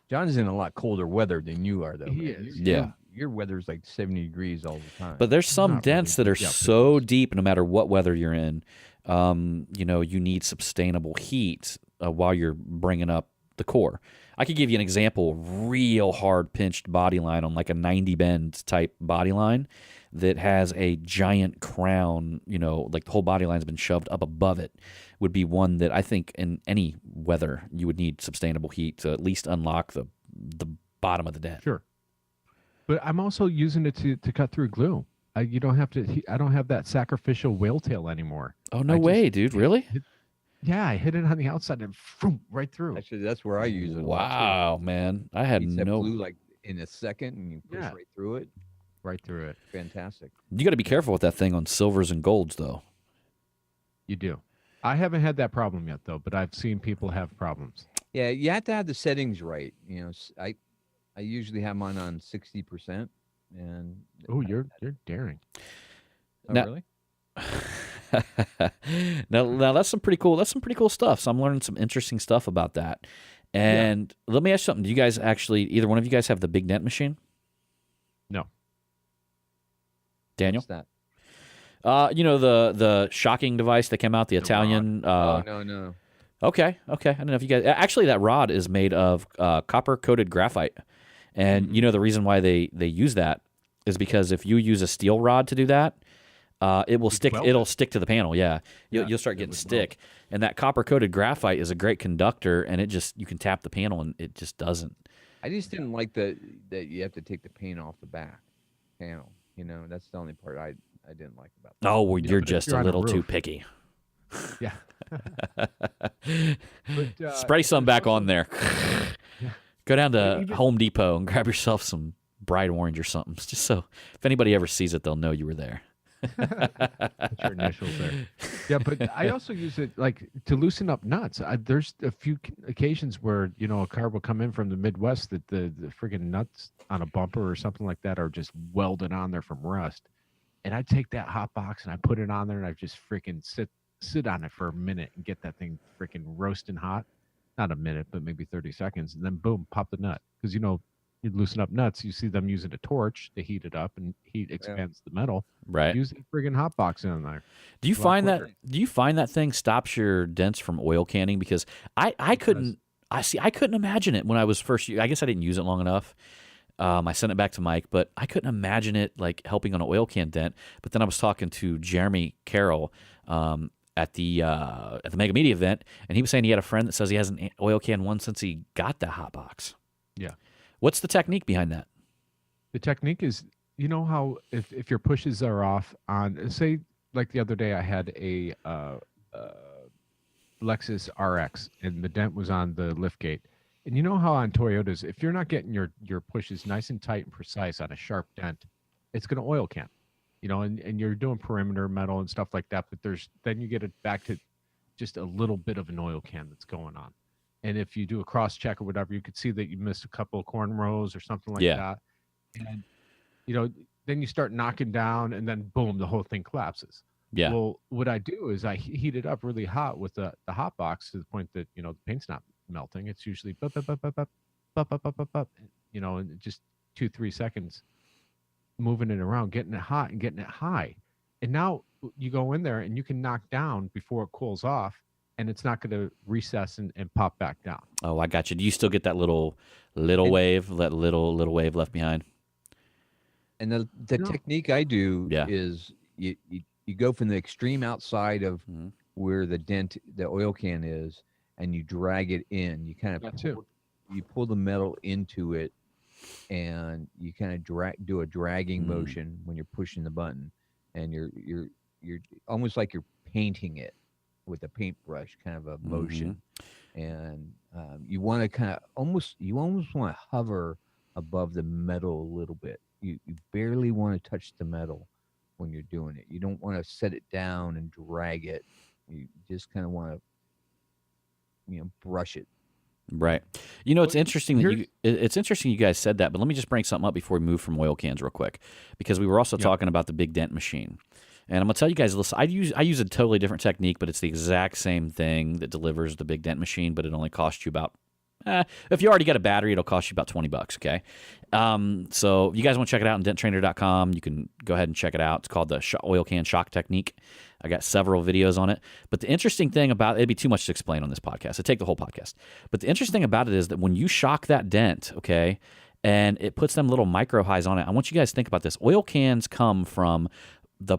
John's in a lot colder weather than you are, though. He man. is. Yeah. Your weather's like 70 degrees all the time. But there's some Not dents really, that are yeah, so deep, no matter what weather you're in, you need sustainable heat while you're bringing up the core. I could give you an example, real hard pinched body line on like a 90 bend type body line that has a giant crown, like the whole body line's been shoved up above it, would be one that I think in any weather you would need sustainable heat to at least unlock the bottom of the dent. Sure. But I'm also using it to cut through glue. You don't have to. I don't have that sacrificial whale tail anymore. Oh, no way, dude. Really? Yeah, I hit it on the outside and vroom, right through. Actually, that's where I use it. Wow, man. I had Heats that no. blue like in a second, and you push Yeah. right through it. Right through it. Fantastic. You got to be careful with that thing on silvers and golds, though. You do. I haven't had that problem yet, though, but I've seen people have problems. Yeah, you have to have the settings right. I usually have mine on 60%, and Oh, you're daring. oh, Now- really? now that's some pretty cool. That's some pretty cool stuff. So I'm learning some interesting stuff about that. And let me ask you something. Do you guys actually, either one of you guys, have the big dent machine? No. Daniel? What's that? The shocking device that came out, the Italian. No. Okay. I don't know if you guys. Actually, that rod is made of copper coated graphite, and the reason why they use that is because if you use a steel rod to do that, it will stick. weld It'll it. stick to the panel. Yeah, you'll start getting stick, and that copper coated graphite is a great conductor, and you can tap the panel and it just doesn't. I just didn't like that you have to take the paint off the back panel. That's the only part I didn't like about that. Oh, well, you're but if just you're a on a little too roof- picky. Yeah. Spray some back on there. Yeah. Go down to Even- Home Depot and grab yourself some bright orange or something, just so if anybody ever sees it, they'll know you were there. Put your initials there. Yeah, but I also use it like to loosen up nuts. There's a few occasions where a car will come in from the Midwest that the friggin' nuts on a bumper or something like that are just welded on there from rust, And I take that hot box and I put it on there and I just freaking sit on it for a minute and get that thing freaking roasting hot. Not a minute, but maybe 30 seconds, and then boom, pop the nut. Because you loosen up nuts, you see them using a torch to heat it up, and heat expands the metal. Right. Use the friggin' hot box in there. Do you A lot find that? quicker. Do you find that thing stops your dents from oil canning? Because I couldn't. I couldn't imagine it when I was first. I guess I didn't use it long enough. I sent it back to Mike, but I couldn't imagine it like helping on an oil can dent. But then I was talking to Jeremy Carroll at the Mega Media event, and he was saying he had a friend that says he hasn't oil can one since he got the hot box. Yeah. What's the technique behind that? The technique is, you know how if your pushes are off on, say, like the other day I had a Lexus RX and the dent was on the lift gate. And you know how on Toyotas, if you're not getting your pushes nice and tight and precise on a sharp dent, it's going to oil can. And you're doing perimeter metal and stuff like that, but then you get it back to just a little bit of an oil can that's going on. And if you do a cross check or whatever, you could see that you missed a couple of cornrows or something like that. And, then you start knocking down and then boom, the whole thing collapses. Yeah. Well, what I do is I heat it up really hot with the hot box to the point that, the paint's not melting. It's usually bup, bup, bup, bup, bup, bup, bup, bup, bup, bup, and just 2-3 seconds moving it around, getting it hot and getting it high. And now you go in there and you can knock down before it cools off, and it's not going to recess and pop back down. Oh, I got you. Do you still get that little wave, that little wave left behind? And the technique I do Yeah. is you go from the extreme outside of where the oil can is, and you drag it in. You kind of pull the metal into it, and you kind of do a dragging motion when you're pushing the button, and you're almost like you're painting it with a paintbrush, kind of a motion. And you want to kind of almost want to hover above the metal a little bit. You barely want to touch the metal when you're doing it. You don't want to set it down and drag it. You just kind of want to brush it. Right. It's interesting it's interesting you guys said that, but let me just bring something up before we move from oil cans real quick, because we were also talking about the big dent machine. And I'm gonna tell you guys, listen, I use a totally different technique, but it's the exact same thing that delivers the big dent machine, but it only costs you about if you already got a battery, it'll cost you about $20, okay? So if you guys want to check it out on denttrainer.com, you can go ahead and check it out. It's called the oil can shock technique. I got several videos on it. But the interesting thing about it'd be too much to explain on this podcast. It'd take the whole podcast. But the interesting about it is that when you shock that dent, okay, and it puts them little micro highs on it, I want you guys to think about this. Oil cans come from the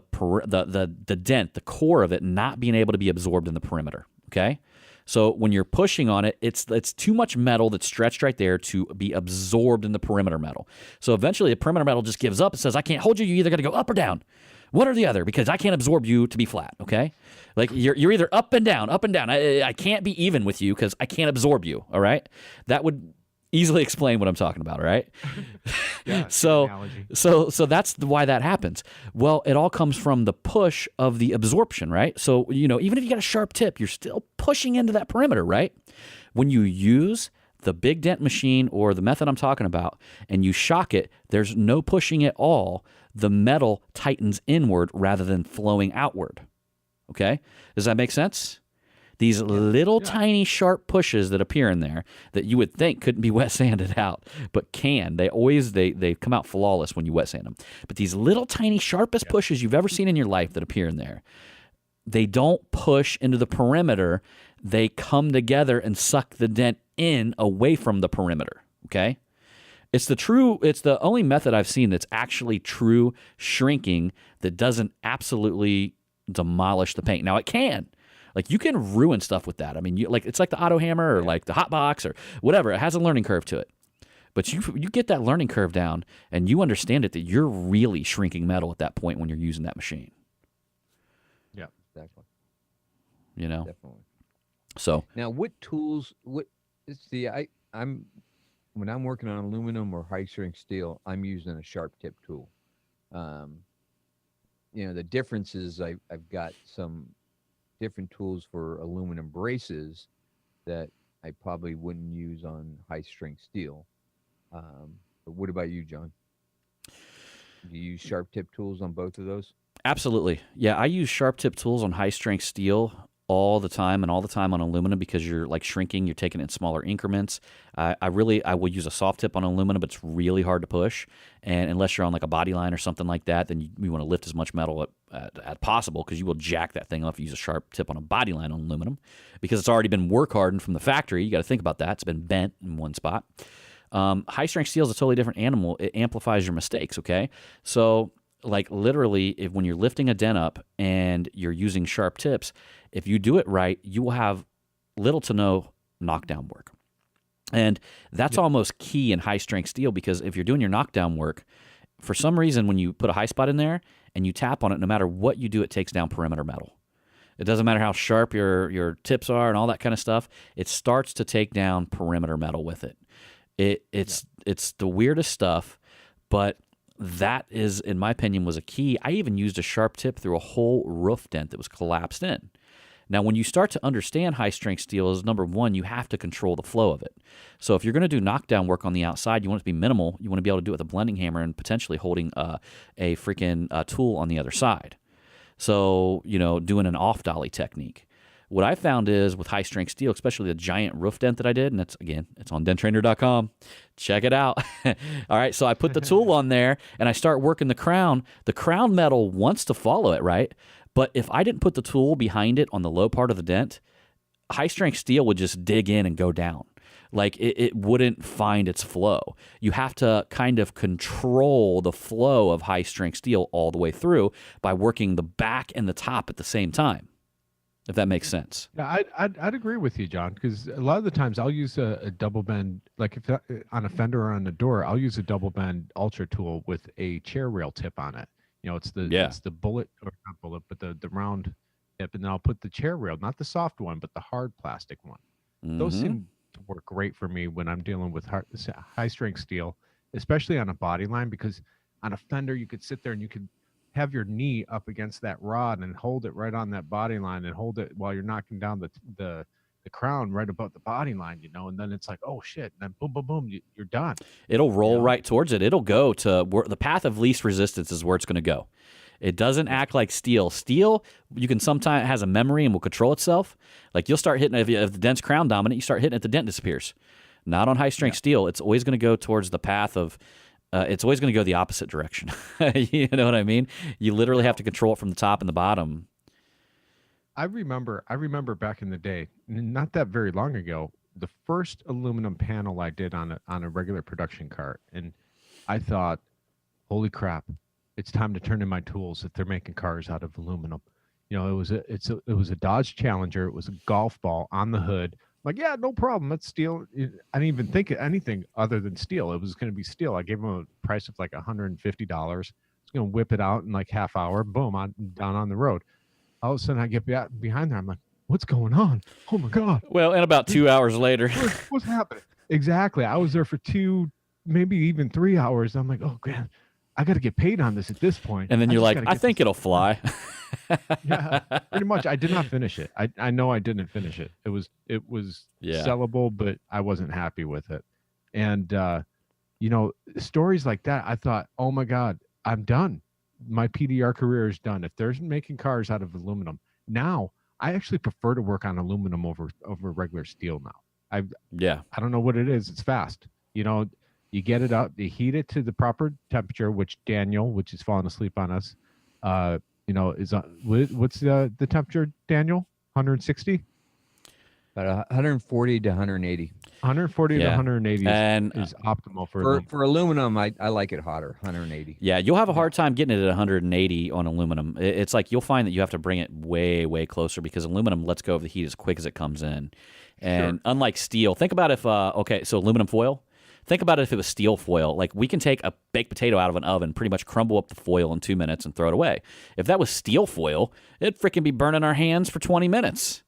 dent, the core of it, not being able to be absorbed in the perimeter, okay? So when you're pushing on it, it's too much metal that's stretched right there to be absorbed in the perimeter metal. So eventually the perimeter metal just gives up and says, I can't hold you. You either got to go up or down, one or the other, because I can't absorb you to be flat, okay? Like you're either up and down, up and down. I can't be even with you because I can't absorb you, all right? That would easily explain what I'm talking about, all right? Yeah, so that's why that happens. Well, it all comes from the push of the absorption, right? So, even if you got a sharp tip, you're still pushing into that perimeter, right? When you use the big dent machine or the method I'm talking about and you shock it, there's no pushing at all. The metal tightens inward rather than flowing outward. Okay? Does that make sense? These little tiny sharp pushes that appear in there that you would think couldn't be wet sanded out, but can. They come out flawless when you wet sand them. But these little tiny sharpest pushes you've ever seen in your life that appear in there, they don't push into the perimeter. They come together and suck the dent in away from the perimeter. Okay? It's the only method I've seen that's actually true shrinking that doesn't absolutely demolish the paint. Now it can. Like you can ruin stuff with that. I mean, it's like the auto hammer or like the hot box or whatever. It has a learning curve to it. But you get that learning curve down and you understand it that you're really shrinking metal at that point when you're using that machine. Yeah, Exactly. Definitely. So now, what tools? When I'm working on aluminum or high strength steel, I'm using a sharp tip tool. The difference is I've got some different tools for aluminum braces that I probably wouldn't use on high strength steel. But what about you, John? Do you use sharp tip tools on both of those? Absolutely. Yeah, I use sharp tip tools on high strength steel all the time and all the time on aluminum because you're like shrinking, you're taking it in smaller increments. I will use a soft tip on aluminum, but it's really hard to push. And unless you're on like a body line or something like that, then you want to lift as much metal at possible because you will jack that thing up if you use a sharp tip on a body line on aluminum because it's already been work hardened from the factory. You got to think about that. It's been bent in one spot. High strength steel is a totally different animal. It amplifies your mistakes, okay? So like literally when you're lifting a dent up and you're using sharp tips, if you do it right, you will have little to no knockdown work. And that's almost key in high strength steel because if you're doing your knockdown work, for some reason when you put a high spot in there and you tap on it, no matter what you do, it takes down perimeter metal. It doesn't matter how sharp your tips are and all that kind of stuff. It starts to take down perimeter metal with it. It's the weirdest stuff, but that is, in my opinion, was a key. I even used a sharp tip through a whole roof dent that was collapsed in. Now, when you start to understand high-strength steel, is number one, you have to control the flow of it. So if you're going to do knockdown work on the outside, you want it to be minimal. You want to be able to do it with a blending hammer and potentially holding a freaking tool on the other side. So, doing an off-dolly technique. What I found is with high-strength steel, especially the giant roof dent that I did, and it's on denttrainer.com. Check it out. All right, so I put the tool on there, and I start working the crown. The crown metal wants to follow it, right? But if I didn't put the tool behind it on the low part of the dent, high-strength steel would just dig in and go down. Like it wouldn't find its flow. You have to kind of control the flow of high-strength steel all the way through by working the back and the top at the same time, if that makes sense. Yeah, I'd agree with you, John, because a lot of the times I'll use a double bend, like if on a fender or on the door, I'll use a double bend ultra tool with a chair rail tip on it. It's the bullet, or not bullet, but the round tip, and then I'll put the chair rail, not the soft one, but the hard plastic one. Mm-hmm. Those seem to work great for me when I'm dealing with high strength steel, especially on a body line, because on a fender you could sit there and you could have your knee up against that rod and hold it right on that body line and hold it while you're knocking down the crown right above the body line, and then it's like, oh shit, and then boom, boom, boom, you're done. It'll roll right towards it. It'll go to where the path of least resistance is where it's going to go. It doesn't act like steel. Steel, you can sometimes has a memory and will control itself. Like you'll start hitting, if the dent's crown dominant, you start hitting it, the dent disappears. Not on high strength steel. It's always going to go towards the path of, it's always going to go the opposite direction. You know what I mean? You literally have to control it from the top and the bottom. I remember back in the day, not that very long ago, the first aluminum panel I did on a regular production cart, and I thought, holy crap, it's time to turn in my tools if they're making cars out of aluminum. It was a Dodge Challenger. It was a golf ball on the hood. I'm like, yeah, no problem. Let's steel. I didn't even think of anything other than steel. It was going to be steel. I gave them a price of like $150. I was going to whip it out in like half hour. Boom, down on the road. All of a sudden I get behind there. I'm like, what's going on? Oh my God. Well, and about 2 hours later. What's happening? Exactly. I was there for 2, maybe even 3 hours. I'm like, oh man, I got to get paid on this at this point. And then you're like, I think it'll fly. Yeah, pretty much. I did not finish it. I know I didn't finish it. It was sellable, but I wasn't happy with it. And, stories like that, I thought, oh my God, I'm done. My PDR career is done. If they're making cars out of aluminum now, I actually prefer to work on aluminum over regular steel now. I don't know what it is. It's fast. You get it out, you heat it to the proper temperature, which Daniel, which is falling asleep on us, is what's the temperature, Daniel? 160? About 140 to 180. 140 to 180 is optimal for aluminum. I like it hotter, 180. Yeah, you'll have a hard time getting it at 180 on aluminum. It's like you'll find that you have to bring it way, way closer because aluminum lets go of the heat as quick as it comes in. And unlike steel, think about if, so aluminum foil. Think about it if it was steel foil. Like we can take a baked potato out of an oven, pretty much crumble up the foil in 2 minutes and throw it away. If that was steel foil, it'd freaking be burning our hands for 20 minutes.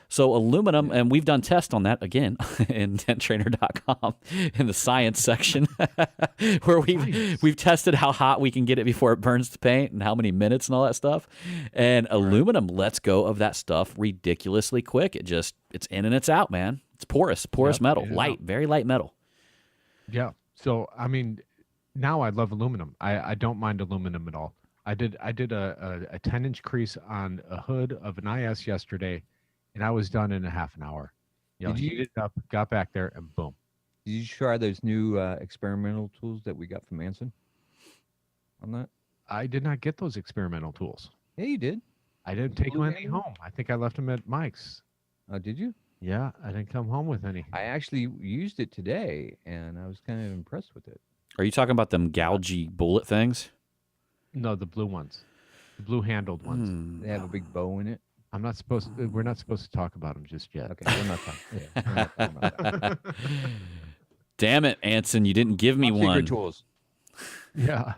So aluminum, and we've done tests on that again in denttrainer.com in the science section where we've tested how hot we can get it before it burns the paint and how many minutes and all that stuff. And aluminum lets go of that stuff ridiculously quick. It's in and it's out, man. It's porous metal, light, very light metal. Yeah. So, I mean, now I love aluminum. I don't mind aluminum at all. I did a 10-inch crease on a hood of an IS yesterday, and I was done in a half an hour. Did you- Heated it up, got back there, and boom. Did you try those new experimental tools that we got from Anson on that? I did not get those experimental tools. Yeah, you did. I didn't take Blue any Hanger? home. I think I left them at Mike's. Oh, did you? Yeah, I didn't come home with any. I actually used it today, and I was kind of impressed with it. Are you talking about them gougey bullet things? No, the blue ones, the blue handled ones. Hmm. They have a big bow in it. I'm not supposed. We're not supposed to talk about them just yet. Okay, we're not talking. Yeah, we're not talking about that. Damn it, Anson, you didn't give me Top secret one. tools. Yeah.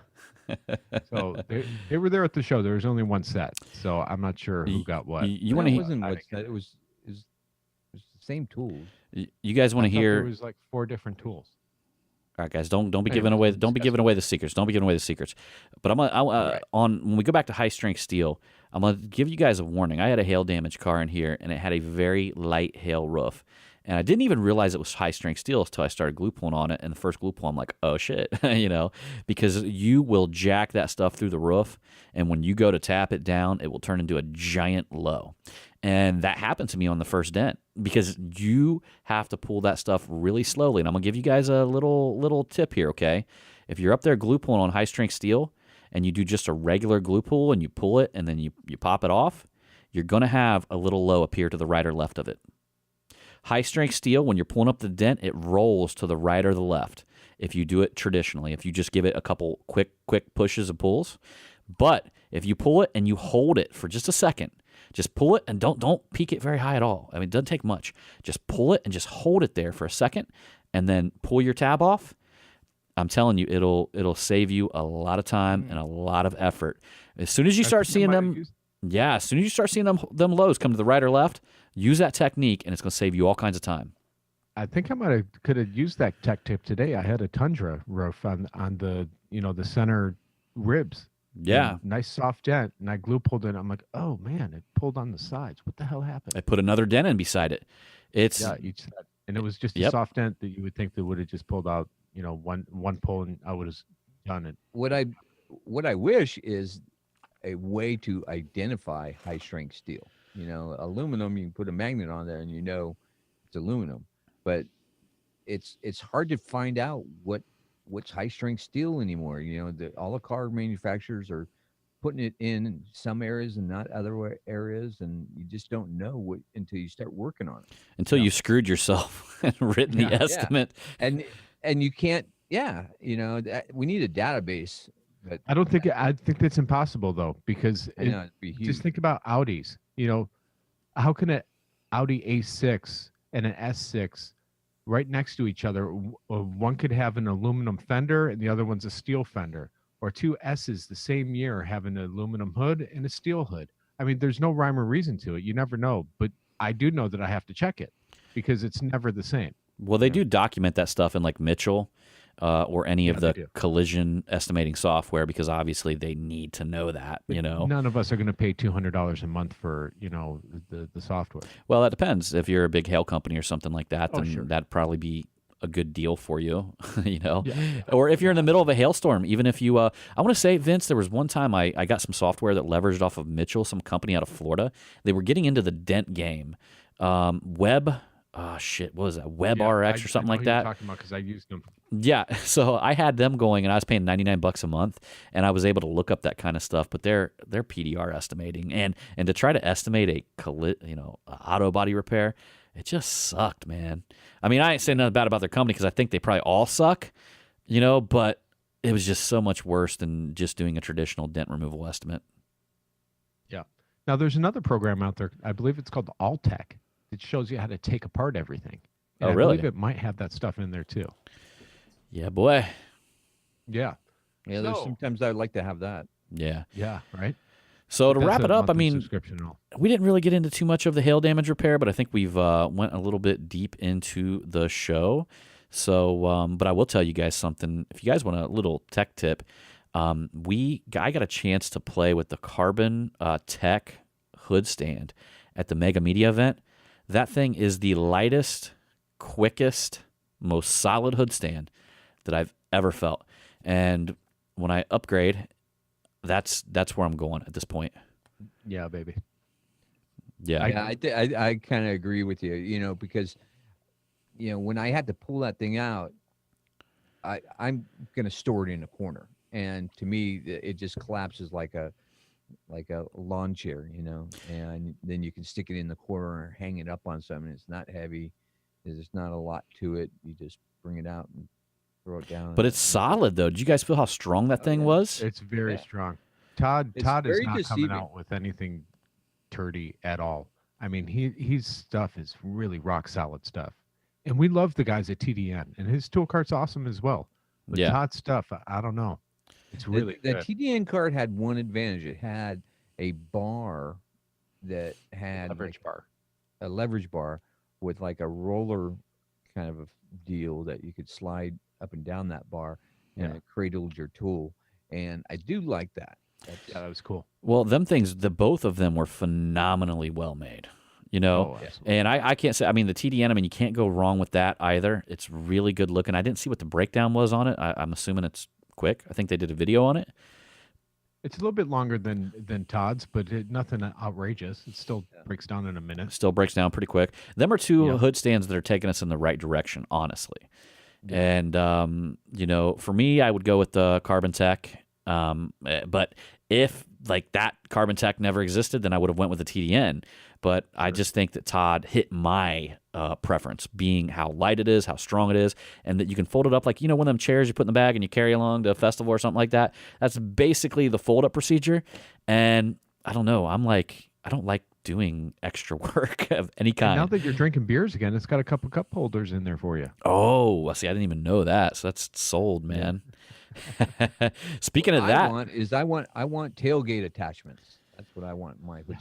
So they were there at the show. There was only one set, so I'm not sure who got what. You No, want it to? wasn't I what's didn't that. It was the same tools. You guys want I to thought hear? There was like 4 different tools. All right, guys, don't be Hey, giving let's away discuss giving away the secrets. Don't be giving away the secrets. But Right. on when we go back to high strength steel, I'm gonna give you guys a warning. I had a hail damaged car in here, and it had a very light hail roof, and I didn't even realize it was high strength steel until I started glue pulling on it. And the first glue pull, I'm like, oh shit, because you will jack that stuff through the roof, and when you go to tap it down, it will turn into a giant low. And that happened to me on the first dent because you have to pull that stuff really slowly. And I'm gonna give you guys a little tip here, okay? If you're up there glue pulling on high strength steel and you do just a regular glue pull and you pull it and then you pop it off, you're gonna have a little low appear to the right or left of it. High strength steel, when you're pulling up the dent, it rolls to the right or the left. If you do it traditionally, if you just give it a couple quick pushes and pulls, but if you pull it and you hold it for just a second. Just pull it and don't peak it very high at all. I mean, it doesn't take much. Just pull it and just hold it there for a second, and then pull your tab off. I'm telling you, it'll save you a lot of time and a lot of effort. As soon as you start seeing them, as soon as you start seeing them lows come to the right or left, use that technique, and it's going to save you all kinds of time. I think I could have used that tech tip today. I had a Tundra roof on the the center ribs. Yeah. Nice soft dent, and I glue pulled it. I'm like, oh man, it pulled on the sides. What the hell happened? I put another dent in beside it. It's Each side, and it was just a Yep. soft dent that you would think that would have just pulled out, one pull, and I would have done it. What I wish is a way to identify high strength steel. Aluminum, you can put a magnet on there and it's aluminum, but it's hard to find out what's high strength steel anymore. All the car manufacturers are putting it in some areas and not other areas, and you just don't know until you start working on it. until you screwed yourself and written the Yeah. estimate. And you can't. Yeah, we need a database. But I think that's impossible though, because I know it'd be huge. just think about Audis. How can an Audi A6 and an S6 right next to each other? One could have an aluminum fender and the other one's a steel fender, or two S's the same year have an aluminum hood and a steel hood. I mean, there's no rhyme or reason to it. You never know, but I do know that I have to check it because it's never the same. Well, they do document that stuff in like Mitchell or any of they the do. collision estimating software because obviously they need to know that, None of us are going to pay $200 a month for the software. Well, that depends. If you're a big hail company or something like that, Oh, then sure. that'd probably be a good deal for you, Or if you're in the middle of a hailstorm, even if you, I want to say, Vince, there was one time I got some software that leveraged off of Mitchell, some company out of Florida. They were getting into the dent game. What was that? WebRx or something like that. Talking about because I used them. Yeah, so I had them going, and I was paying $99 a month, and I was able to look up that kind of stuff. But they're PDR estimating, and to try to estimate a auto body repair, it just sucked, man. I mean, I ain't saying nothing bad about their company because I think they probably all suck, but it was just so much worse than just doing a traditional dent removal estimate. Yeah. Now there's another program out there. I believe it's called Alltech. It shows you how to take apart everything. And Oh, really? I believe it might have that stuff in there too. Yeah, boy. Yeah. Yeah, there's So- sometimes I'd like to have that. Yeah. Yeah. Right. So to That's wrap a it up, I monthly mean, subscription and all. we didn't really get into too much of the hail damage repair, but I think we've went a little bit deep into the show. So, but I will tell you guys something. If you guys want a little tech tip, I got a chance to play with the Carbon Tech hood stand at the Mega Media event. That thing is the lightest, quickest, most solid hood stand that I've ever felt. And when I upgrade, that's where I'm going at this point. Yeah, baby. Yeah. I kind of agree with you, because, when I had to pull that thing out, I'm going to store it in a corner. And to me, it just collapses like a lawn chair, and then you can stick it in the corner or hang it up on something. It's not heavy. There's not a lot to it. You just bring it out and throw it down. But it's solid, though. Did you guys feel how strong that thing was? It's very Yeah. strong. Todd It's is very not deceiving. coming out with anything turdy at all. I mean, his stuff is really rock solid stuff. And we love the guys at TDN, and his tool cart's awesome as well. But Yeah. Todd's stuff, I don't know. It's really The good. TDN cart had one advantage. It had a bar that had Leverage bar. a leverage bar with like a roller kind of a deal that you could slide up and down that bar, and Yeah. it cradled your tool. And I do like that. Yeah, that was cool. Well, them things, both of them were phenomenally well made. Oh, absolutely. And I can't say, I mean, the TDN, I mean, you can't go wrong with that either. It's really good looking. I didn't see what the breakdown was on it. I'm assuming it's quick. I think they did a video on it. It's a little bit longer than Todd's, but nothing outrageous. It still breaks down in a minute. Still breaks down pretty quick. Them are two Yeah. hood stands that are taking us in the right direction, honestly. And, for me, I would go with the Carbon Tech. But if like that Carbon Tech never existed, then I would have went with the TDN. But I just think that Todd hit my preference, being how light it is, how strong it is, and that you can fold it up like, one of them chairs you put in the bag and you carry along to a festival or something like that. That's basically the fold-up procedure. And I don't know. I don't like doing extra work of any And kind. now that you're drinking beers again, it's got a couple cup holders in there for you. Oh, see, I didn't even know that. So that's sold, man. Speaking of What that, I want tailgate attachments. That's what I want in my hood.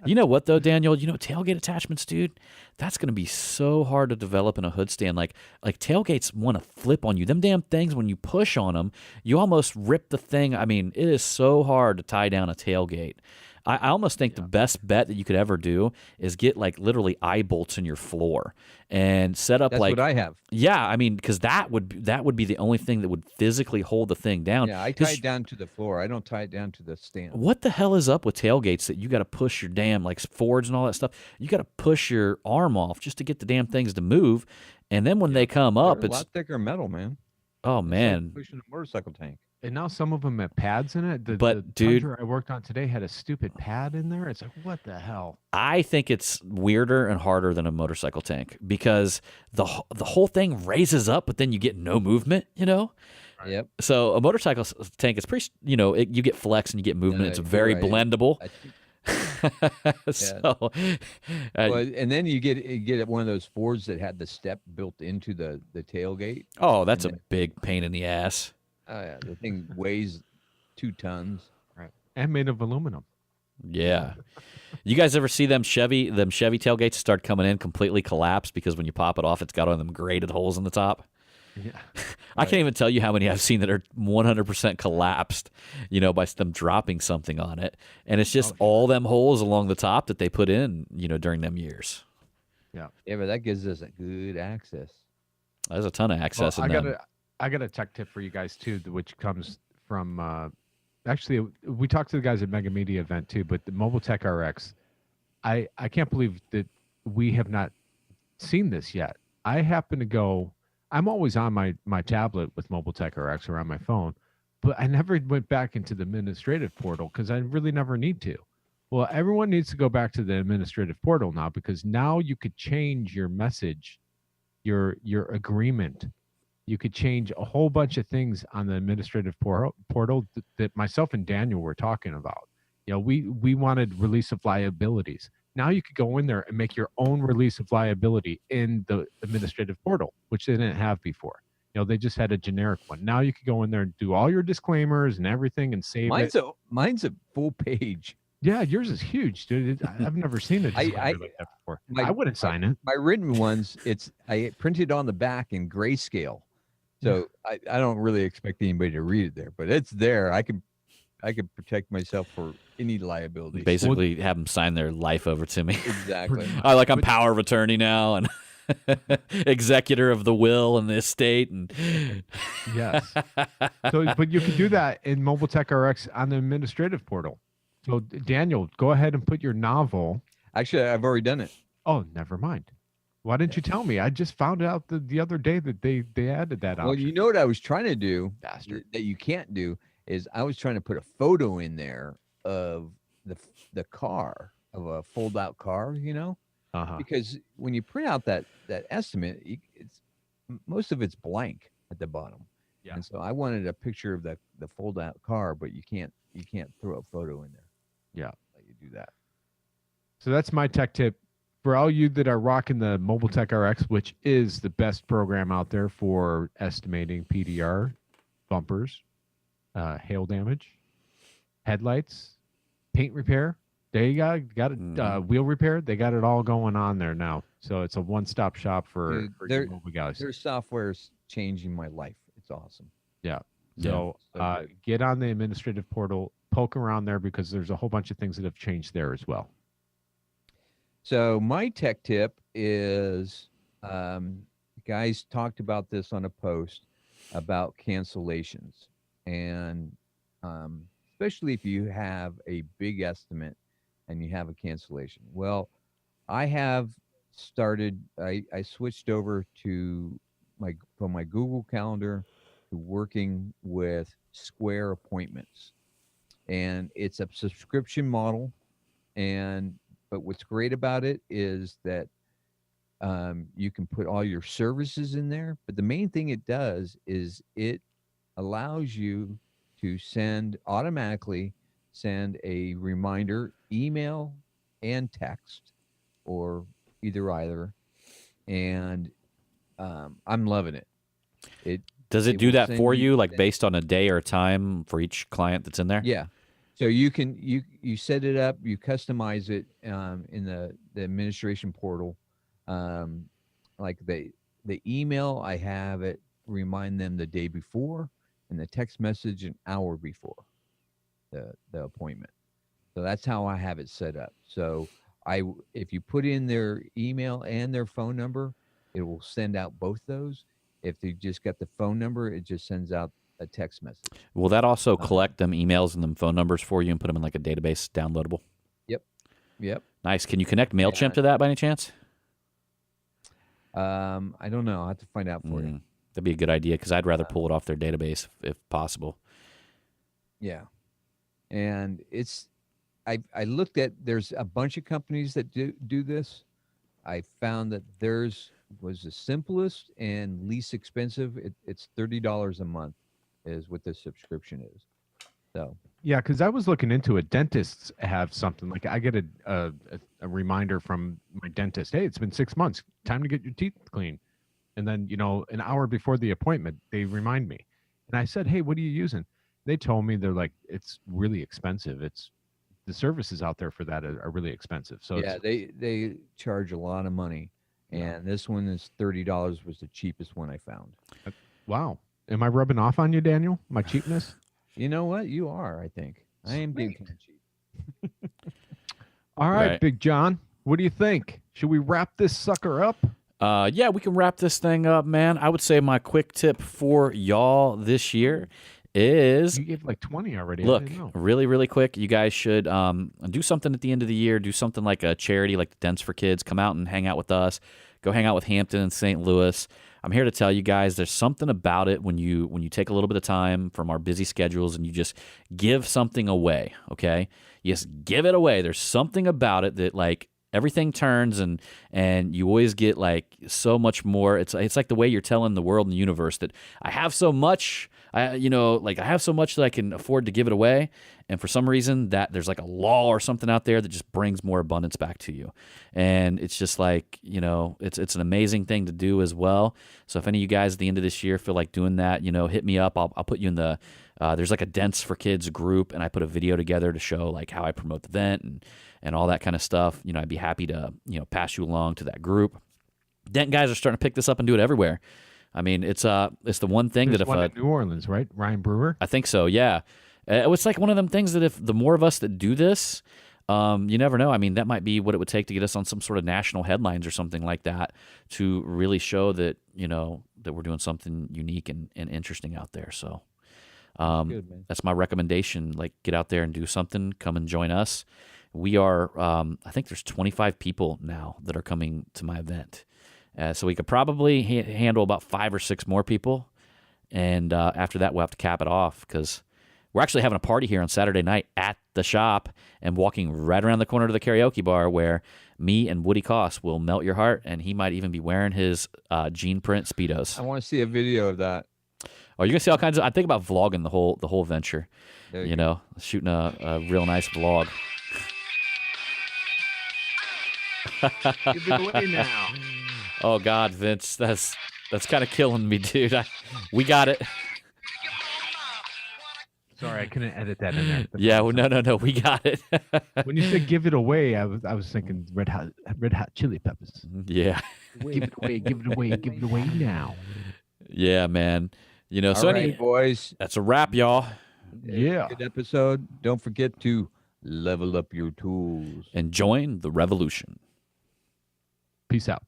you know what though, Daniel? Tailgate attachments, dude. That's gonna be so hard to develop in a hood stand. Like tailgates want to flip on you. Them damn things, when you push on them, you almost rip the thing. I mean, it is so hard to tie down a tailgate. I almost think the best bet that you could ever do is get like literally eye bolts in your floor and set up That's like what I have. yeah. I mean, because that would be the only thing that would physically hold the thing down. Yeah, I 'Cause tie it down to the floor. I don't tie it down to the stand. what the hell is up with tailgates that you got to push your damn like Fords and all that stuff? You got to push your arm off just to get the damn things to move, and then when they come up, They're a it's lot thicker metal, man. oh It's like man, pushing a motorcycle tank. And now some of them have pads in it. But, the dude- Tundra I worked on today had a stupid pad in there. It's like, what the hell? I think it's weirder and harder than a motorcycle tank because the whole thing raises up, but then you get no movement. Yep. So a motorcycle tank is pretty, you get flex and you get movement. It's you're very right. blendable. I think, So, well, and then you get one of those Fords that had the step built into the tailgate. oh, that's a and then- big pain in the ass. Oh yeah, the thing weighs 2 tons. Right. And made of aluminum. Yeah. You guys ever see them Chevy tailgates start coming in completely collapsed because when you pop it off, it's got one of them graded holes in the top? Yeah. I can't even tell you how many I've seen that are 100% collapsed, by them dropping something on it. And it's just all them holes along the top that they put in, during them years. Yeah, but that gives us a good access. There's a ton of access Well, in them. I got a tech tip for you guys too, which comes from actually we talked to the guys at Mega Media event too, but the Mobile Tech RX, I can't believe that we have not seen this yet. I happen to go. I'm always on my tablet with Mobile Tech RX or on my phone, but I never went back into the administrative portal because I really never need to. Well, everyone needs to go back to the administrative portal now because now you could change your message, your agreement. You could change a whole bunch of things on the administrative portal that myself and Daniel were talking about. We wanted release of liabilities. Now you could go in there and make your own release of liability in the administrative portal, which they didn't have before. They just had a generic one. Now you could go in there and do all your disclaimers and everything and save it. Mine's a full page. Yeah, yours is huge, dude. I've never seen a disclaimer like that before. I wouldn't sign it. My written ones, I printed on the back in grayscale. So I don't really expect anybody to read it there, but it's there. I can protect myself for any liability. Basically, have them sign their life over to me. Exactly. I'm power of attorney now, and Executor of the will and the estate, and Yes. So, but you can do that in Mobile Tech RX on the administrative portal. So, Daniel, go ahead and put your novel. Actually, I've already done it. Oh, never mind. Why didn't you tell me? I just found out the other day that they added that option. Well, you know what I was trying to do Bastard. that you can't do is I was trying to put a photo in there of the car, of a fold out car, Uh-huh. because when you print out that estimate, it's most of it's blank at the bottom. Yeah. And so I wanted a picture of the fold out car, but you can't throw a photo in there. Yeah. Let you do that. So that's my tech tip for all you that are rocking the Mobile Tech RX, which is the best program out there for estimating PDR, bumpers, hail damage, headlights, paint repair. There you got it. Wheel repair. They got it all going on there now. So it's a one-stop shop for your mobile guys. Their software's changing my life. It's awesome. Yeah. So get on the administrative portal, poke around there because there's a whole bunch of things that have changed there as well. So my tech tip is, guys talked about this on a post about cancellations, and especially if you have a big estimate and you have a cancellation. Well, I have started. I switched over to from my Google Calendar to working with Square Appointments, and it's a subscription model, but what's great about it is that you can put all your services in there. But the main thing it does is it allows you to automatically send a reminder, email and text, or either. And I'm loving it. Does it do that for you, like based on a day or time for each client that's in there? Yeah. So you can you set it up, you customize it in the administration portal. Like the email, I have it remind them the day before, and the text message an hour before the appointment. So that's how I have it set up. So if you put in their email and their phone number, it will send out both those. If they just got the phone number, it just sends out a text message. Will that also collect them emails and them phone numbers for you and put them in like a database downloadable? Yep. Nice. Can you connect MailChimp to that by any chance? I don't know. I'll have to find out for you. That'd be a good idea because I'd rather pull it off their database if possible. Yeah. And I looked at, there's a bunch of companies that do this. I found that theirs was the simplest and least expensive. It's $30 a month is what the subscription is. So yeah, because I was looking into it. Dentists have something like I get a reminder from my dentist. Hey, it's been 6 months. Time to get your teeth clean. And then an hour before the appointment, they remind me. And I said, hey, what are you using? They told me they're like, it's really expensive. It's the services out there for that are really expensive. So yeah, they charge a lot of money. And this one is $30 was the cheapest one I found. Wow. Am I rubbing off on you, Daniel? My cheapness? You know what? You are, I think. I am being kind of cheap. All right, Big John. What do you think? Should we wrap this sucker up? Yeah, we can wrap this thing up, man. I would say my quick tip for y'all this year is... You gave like 20 already. Look, really, really quick, you guys should do something at the end of the year. Do something like a charity like the Dents for Kids. Come out and hang out with us. Go hang out with Hampton and St. Louis. I'm here to tell you guys there's something about it when you take a little bit of time from our busy schedules and you just give something away, okay? You just give it away. There's something about it that, like, everything turns and you always get like so much more. It's like the way you're telling the world and the universe that I have so much, I have so much that I can afford to give it away. And for some reason that there's like a law or something out there that just brings more abundance back to you. And it's just like, it's an amazing thing to do as well. So if any of you guys at the end of this year feel like doing that, hit me up. I'll put you in the, there's like a Dents for Kids group, and I put a video together to show like how I promote the event and all that kind of stuff. I'd be happy to, pass you along to that group. Dent guys are starting to pick this up and do it everywhere. I mean, it's the one thing There's that if one in New Orleans, right? Ryan Brewer. I think so, yeah. It's like one of them things that if the more of us that do this, You never know. I mean, that might be what it would take to get us on some sort of national headlines or something like that to really show that, that we're doing something unique and interesting out there. So Good, man. that's my recommendation. Like, get out there and do something. Come and join us. We are, I think there's 25 people now that are coming to my event. So we could probably handle about 5 or 6 more people. And after that, we'll have to cap it off because we're actually having a party here on Saturday night at the shop and walking right around the corner to the karaoke bar where me and Woody Koss will melt your heart, and he might even be wearing his jean print Speedos. I want to see a video of that. Oh, you're going to see all kinds of – I think about vlogging the whole venture, There you know, shooting a real nice vlog. Give it away now. Oh, God, Vince, that's kind of killing me, dude. We got it. Sorry, I couldn't edit that in there. Yeah, well, no, we got it. When you said give it away, I was thinking red hot chili peppers. Yeah. Give it away, give it away, give it away now. Yeah, man. So All right, boys. that's a wrap, y'all. Yeah. Good episode. Don't forget to level up your tools. And join the revolution. Peace out.